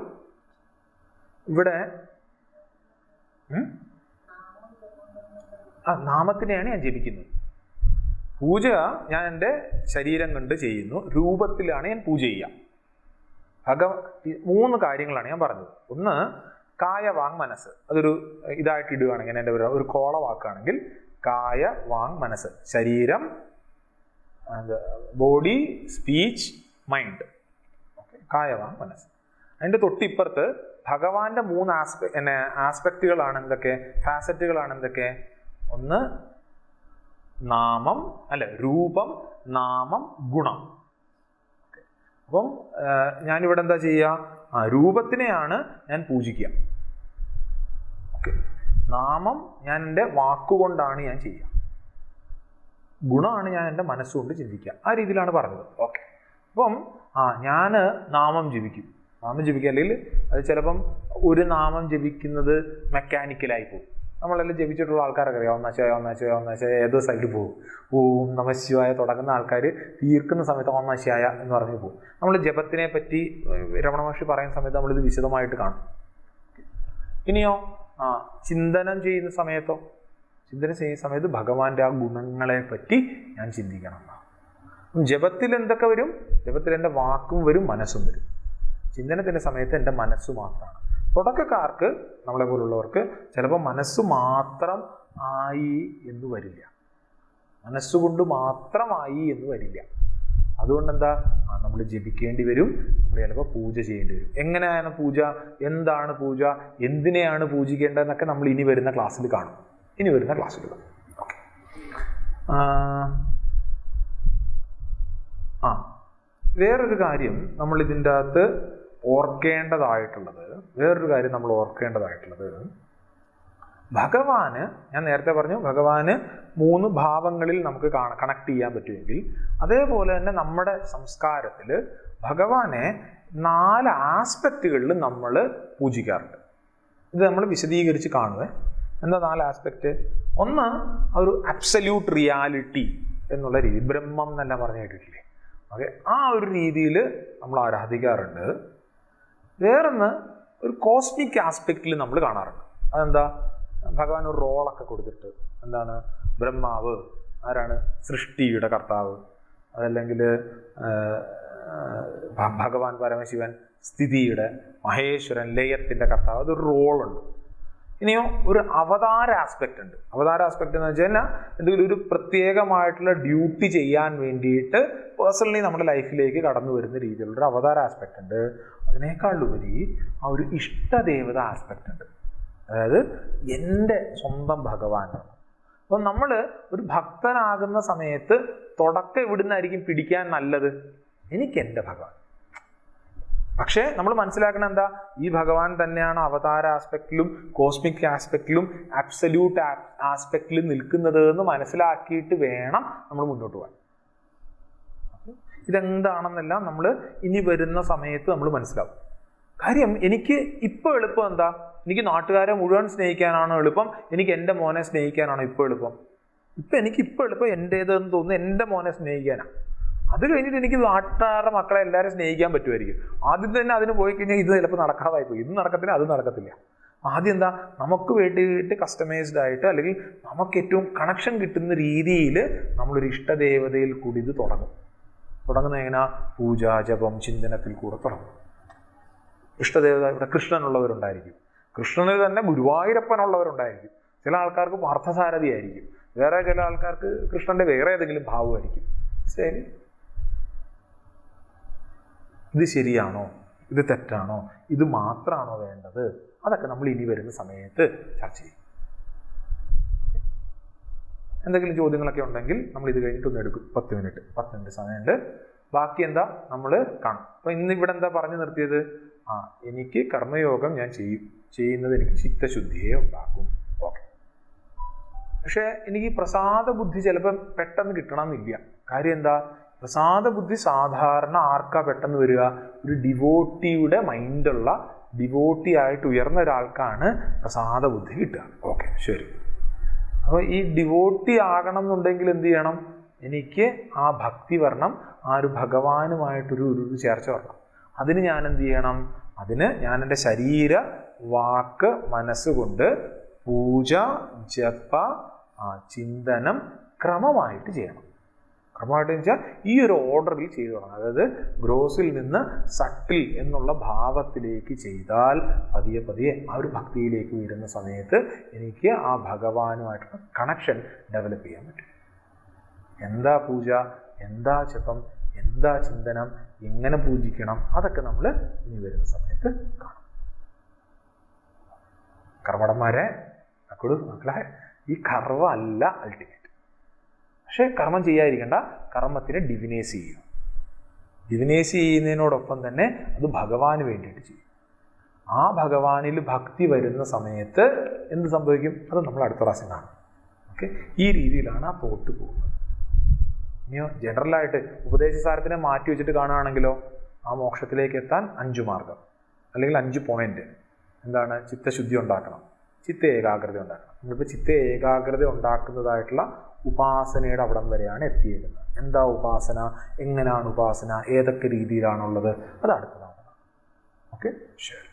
ഇവിടെ നാമത്തിനെയാണ് ഞാൻ ജപിക്കുന്നത്. പൂജ ഞാൻ എൻ്റെ ശരീരം കൊണ്ട് ചെയ്യുന്നു, രൂപത്തിലാണ് ഞാൻ പൂജ ചെയ്യുക. 3 കാര്യങ്ങളാണ് ഞാൻ പറഞ്ഞത്. ഒന്ന് കായ വാങ് മനസ്സ്, അതൊരു ഇതായിട്ട് ഇടുകയാണെങ്കിൽ, എൻ്റെ ഒരു കോള വാക്കാണെങ്കിൽ കായ വാങ് മനസ്സ്, ശരീരം, ബോഡി, സ്പീച്ച്, മൈൻഡ്. ഓക്കെ, കായ വാങ് മനസ്സ്. അതിൻ്റെ തൊട്ടിപ്പുറത്ത് ഭഗവാന്റെ 3 ആസ്പെക്റ്റുകളാണ് എന്തൊക്കെ, ഫാസറ്റുകളാണ് എന്തൊക്കെ. ഒന്ന് നാമം, അല്ല രൂപം, നാമം, ഗുണം. അപ്പം ഞാനിവിടെ എന്താ ചെയ്യുക, രൂപത്തിനെയാണ് ഞാൻ പൂജിക്കുക. ഓക്കെ, നാമം ഞാൻ എൻ്റെ വാക്കുകൊണ്ടാണ് ഞാൻ ചെയ്യുക, ഗുണമാണ് ഞാൻ എൻ്റെ മനസ്സുകൊണ്ട് ചിന്തിക്കുക. ആ രീതിയിലാണ് പറഞ്ഞത്. ഓക്കെ, അപ്പം ഞാൻ നാമം ജപിക്കും. നാമം ജപിക്കുക, അല്ലെങ്കിൽ അത് ചിലപ്പം ഒരു നാമം ജപിക്കുന്നത് മെക്കാനിക്കലായി പോകും. നമ്മളെല്ലാം ജപിച്ചിട്ടുള്ള ആൾക്കാരൊക്കെ അറിയാം, ഒന്നാശിവായ ഒന്നാശിവായ ഒന്നാശിവായ ഏതോ സൈഡിൽ പോകും. ഓം നമശിവായ തുടങ്ങുന്ന ആൾക്കാർ തീർക്കുന്ന സമയത്ത് ഒന്നാശിവായ എന്ന് പറഞ്ഞു പോകും. നമ്മൾ ജപത്തിനെ പറ്റി രമണ മഹർഷി പറയുന്ന സമയത്ത് നമ്മളിത് വിശദമായിട്ട് കാണും. ഇനിയോ ചിന്തനം ചെയ്യുന്ന സമയത്തോ, ചിന്തന ചെയ്യുന്ന സമയത്ത് ഭഗവാന്റെ ആ ഗുണങ്ങളെ പറ്റി ഞാൻ ചിന്തിക്കണം. ജപത്തിൽ എന്തൊക്കെ വരും? ജപത്തിൽ എൻ്റെ വാക്കും വരും, മനസ്സും വരും. ചിന്തനത്തിൻ്റെ സമയത്ത് എൻ്റെ മനസ്സ് മാത്രമാണ്. തുടക്കക്കാർക്ക്, നമ്മളെ പോലുള്ളവർക്ക് ചിലപ്പോൾ മനസ്സ് മാത്രം ആയി എന്ന് വരില്ല, മനസ്സുകൊണ്ട് മാത്രമായി എന്ന് വരില്ല. അതുകൊണ്ട് എന്താ, നമ്മൾ ജപിക്കേണ്ടി വരും, നമ്മൾ ചിലപ്പോൾ പൂജ ചെയ്യേണ്ടി വരും. എങ്ങനെയാണ് പൂജ, എന്താണ് പൂജ, എന്തിനെയാണ് പൂജിക്കേണ്ടതെന്നൊക്കെ നമ്മൾ ഇനി വരുന്ന ക്ലാസ്സിൽ കാണും. ഓക്കെ. വേറൊരു കാര്യം നമ്മൾ ഇതിൻ്റെ അകത്ത് ഓർക്കേണ്ടതായിട്ടുള്ളത്, ഭഗവാന്, ഞാൻ നേരത്തെ പറഞ്ഞു ഭഗവാന് 3 ഭാവങ്ങളിൽ നമുക്ക് കണക്ട് ചെയ്യാൻ പറ്റുമെങ്കിൽ, അതേപോലെ തന്നെ നമ്മുടെ സംസ്കാരത്തിൽ ഭഗവാനെ 4 ആസ്പെക്റ്റുകളിൽ നമ്മൾ പൂജിക്കാറുണ്ട്. ഇത് നമ്മൾ വിശദീകരിച്ച് കാണുക. എന്താ 4 ആസ്പെക്റ്റ്? ഒന്ന്, ഒരു അബ്സല്യൂട്ട് റിയാലിറ്റി എന്നുള്ള രീതി, ബ്രഹ്മം എന്നെല്ലാം പറഞ്ഞു കേട്ടിട്ടില്ലേ? ഓക്കെ, ആ ഒരു രീതിയിൽ നമ്മൾ ആരാധിക്കാറുണ്ട്. വേറൊന്ന്, ഒരു കോസ്മിക് ആസ്പെക്റ്റിൽ നമ്മൾ കാണാറുണ്ട്. അതെന്താ, ഭഗവാൻ ഒരു റോളൊക്കെ കൊടുത്തിട്ട്, എന്താണ്, ബ്രഹ്മാവ് ആരാണ്? സൃഷ്ടിയുടെ കർത്താവ്. അതല്ലെങ്കിൽ ഭഗവാൻ പരമശിവൻ സ്ഥിതിയുടെ, മഹേശ്വരൻ ലയത്തിൻ്റെ കർത്താവ്. അതൊരു റോളുണ്ട്. ഇനിയോ ഒരു അവതാര ആസ്പെക്റ്റ് ഉണ്ട്. അവതാര ആസ്പെക്റ്റ് എന്ന് വെച്ച് കഴിഞ്ഞാൽ എന്തെങ്കിലും ഒരു പ്രത്യേകമായിട്ടുള്ള ഡ്യൂട്ടി ചെയ്യാൻ വേണ്ടിയിട്ട് പേഴ്സണലി നമ്മുടെ ലൈഫിലേക്ക് കടന്നു വരുന്ന രീതിയിലുള്ളൊരു അവതാര ആസ്പെക്റ്റ് ഉണ്ട്. അതിനേക്കാളുപരി ആ ഒരു ഇഷ്ടദേവത ആസ്പെക്റ്റ് ഉണ്ട്. അതായത് എൻ്റെ സ്വന്തം ഭഗവാനാണ്. അപ്പം നമ്മൾ ഒരു ഭക്തനാകുന്ന സമയത്ത് തുടക്കം ഇവിടുന്നായിരിക്കും പിടിക്കാൻ നല്ലത്, എനിക്ക് എൻ്റെ ഭഗവാൻ. പക്ഷേ നമ്മൾ മനസ്സിലാക്കണം എന്താ, ഈ ഭഗവാൻ തന്നെയാണ് അവതാര ആസ്പെക്റ്റിലും കോസ്മിക് ആസ്പെക്റ്റിലും അബ്സല്യൂട്ട് ആസ്പെക്റ്റിലും നിൽക്കുന്നത് എന്ന് മനസ്സിലാക്കിയിട്ട് വേണം നമ്മൾ മുന്നോട്ട് പോകാൻ. ഇതെന്താണെന്നെല്ലാം നമ്മൾ ഇനി വരുന്ന സമയത്ത് നമ്മൾ മനസ്സിലാവും. കാര്യം, എനിക്ക് ഇപ്പോൾ എളുപ്പം എന്താ, എനിക്ക് നാട്ടുകാരെ മുഴുവൻ സ്നേഹിക്കാനാണോ എളുപ്പം, എനിക്ക് എൻ്റെ മോനെ സ്നേഹിക്കാനാണോ ഇപ്പോൾ എളുപ്പം? ഇപ്പോൾ എളുപ്പം എൻ്റേതെന്ന് തോന്നുന്നു എൻ്റെ മോനെ സ്നേഹിക്കാനാണ്. അത് കഴിഞ്ഞിട്ട് എനിക്ക് നാട്ടുകാരുടെ മക്കളെ എല്ലാവരും സ്നേഹിക്കാൻ പറ്റുമായിരിക്കും. ആദ്യം തന്നെ അതിന് പോയി കഴിഞ്ഞാൽ ഇത് ചിലപ്പോൾ നടക്കാതായി പോയി, ഇത് നടക്കത്തില്ല, അത് നടക്കത്തില്ല. ആദ്യം എന്താ, നമുക്ക് വേണ്ടിയിട്ട് കസ്റ്റമൈസ്ഡ് ആയിട്ട്, അല്ലെങ്കിൽ നമുക്ക് ഏറ്റവും കണക്ഷൻ കിട്ടുന്ന രീതിയിൽ നമ്മളൊരു ഇഷ്ടദേവതയിൽ കൂടി ഇത് തുടങ്ങുന്ന എങ്ങനെ, പൂജ, ജപം, ചിന്തനത്തിൽ കൂടെ തുടങ്ങും. ഇഷ്ടദേവത, ഇവിടെ കൃഷ്ണനുള്ളവരുണ്ടായിരിക്കും, കൃഷ്ണനിൽ തന്നെ ഗുരുവായൂരപ്പനുള്ളവരുണ്ടായിരിക്കും, ചില ആൾക്കാർക്ക് പാർത്ഥസാരഥി ആയിരിക്കും, വേറെ ചില ആൾക്കാർക്ക് കൃഷ്ണന്റെ വേറെ ഏതെങ്കിലും ഭാവമായിരിക്കും. ശരി, ഇത് ശരിയാണോ, ഇത് തെറ്റാണോ, ഇത് മാത്രമാണോ വേണ്ടത്, അതൊക്കെ നമ്മൾ ഇനി വരുന്ന സമയത്ത് ചർച്ച ചെയ്യും. എന്തെങ്കിലും ചോദ്യങ്ങളൊക്കെ ഉണ്ടെങ്കിൽ നമ്മൾ ഇത് കഴിഞ്ഞിട്ടൊന്ന് എടുക്കും. 10 മിനിറ്റ് സമയമുണ്ട്. ബാക്കി എന്താ നമ്മൾ കാണും. അപ്പം ഇന്നിവിടെ എന്താ പറഞ്ഞു നിർത്തിയത്, എനിക്ക് കർമ്മയോഗം ഞാൻ ചെയ്യുന്നത് എനിക്ക് ചിത്തശുദ്ധിയെ ഉണ്ടാക്കും. ഓക്കെ. പക്ഷെ എനിക്ക് പ്രസാദ ബുദ്ധി ചിലപ്പോൾ പെട്ടെന്ന് കിട്ടണമെന്നില്ല. കാര്യം എന്താ, പ്രസാദ ബുദ്ധി സാധാരണ ആർക്കാ പെട്ടെന്ന് വരിക, ഒരു ഡിവോട്ടിയുടെ മൈൻഡുള്ള, ഡിവോട്ടി ആയിട്ട് ഉയർന്ന ഒരാൾക്കാണ് പ്രസാദ ബുദ്ധി കിട്ടുക. ഓക്കെ, ശരി. അപ്പോൾ ഈ ഡിവോട്ടി ആകണം എന്നുണ്ടെങ്കിൽ എന്ത് ചെയ്യണം, എനിക്ക് ആ ഭക്തി വരണം, ആ ഒരു ഭഗവാനുമായിട്ടൊരു ചേർച്ച വരണം. അതിന് ഞാൻ എന്ത് ചെയ്യണം, അതിന് ഞാൻ എൻ്റെ ശരീര, വാക്ക്, മനസ്സുകൊണ്ട് പൂജ, ജപ, ചിന്തനം ക്രമമായിട്ട് ചെയ്യണം. ക്രമമായിട്ട് വെച്ചാൽ ഈ ഒരു ഓർഡറിൽ ചെയ്തു തുടങ്ങണം. അതായത് ഗ്രോസിൽ നിന്ന് സട്ടിൽ എന്നുള്ള ഭാവത്തിലേക്ക് ചെയ്താൽ പതിയെ ആ ഒരു ഭക്തിയിലേക്ക് വരുന്ന സമയത്ത് എനിക്ക് ആ ഭഗവാനുമായിട്ടുള്ള കണക്ഷൻ ഡെവലപ്പ് ചെയ്യാൻ പറ്റും. എന്താ പൂജ, എന്താ ജപം, എന്താ ചിന്തനം, എങ്ങനെ പൂജിക്കണം, അതൊക്കെ നമ്മൾ ഇനി വരുന്ന സമയത്ത് കാണും. കർമ്മടന്മാരെ മക്കളെ, ഈ കർമ്മ അല്ല അൾട്ടിമേറ്റ്. പക്ഷെ കർമ്മം ചെയ്യാതിരിക്കേണ്ട, കർമ്മത്തിനെ ഡിവിനൈസ് ചെയ്യുക. ഡിവിനൈസ് ചെയ്യുന്നതിനോടൊപ്പം തന്നെ അത് ഭഗവാന് വേണ്ടിയിട്ട് ചെയ്യും. ആ ഭഗവാനിൽ ഭക്തി വരുന്ന സമയത്ത് എന്ത് സംഭവിക്കും, അത് നമ്മൾ അടുത്ത പ്രാവശ്യം കാണും. ഓക്കെ, ഈ രീതിയിലാണ് ആ തോട്ട് പോകുന്നത്. ഇനിയോ ജനറലായിട്ട് ഉപദേശസാരത്തിനെ മാറ്റി വെച്ചിട്ട് കാണുകയാണെങ്കിലോ, ആ മോക്ഷത്തിലേക്ക് എത്താൻ 5 മാർഗം അല്ലെങ്കിൽ 5 പോയിന്റ്. എന്താണ്? ചിത്തശുദ്ധി ഉണ്ടാക്കണം, ചിത്ത ഏകാഗ്രത ഉണ്ടാക്കണം. നമ്മളിപ്പോൾ ചിത്ത ഏകാഗ്രത ഉണ്ടാക്കുന്നതായിട്ടുള്ള ഉപാസനയുടെ അവിടം വരെയാണ് എത്തിയിരിക്കുന്നത്. എന്താ ഉപാസന, എങ്ങനെയാണ് ഉപാസന, ഏതൊക്കെ രീതിയിലാണുള്ളത്, അത് അടുത്തതാണ്. ഓക്കെ, ശരി.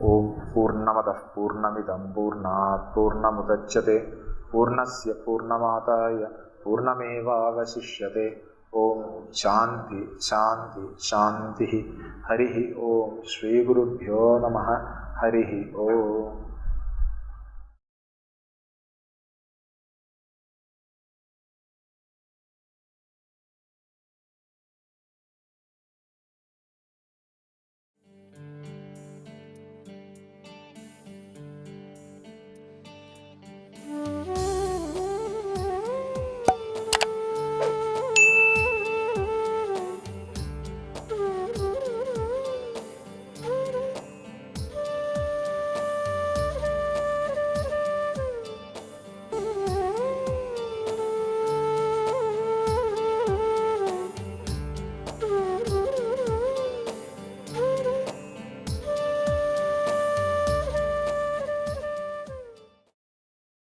ഓം പൂർണ്ണമതഃ പൂർണ്ണമിദം പൂർണ്ണാത് പൂർണ്ണമുദച്യത്തെ പൂർണ്ണസ്യ പൂർണ്ണമാദായ പൂർണ്ണമേവാവശിഷ്യത്തെ. ഓം ശാന്തി ശാന്തി ശാന്തി. ഹരി ഓം. ശ്രീ ഗുരുഭ്യോ നമഃ. ഹരി ഓം.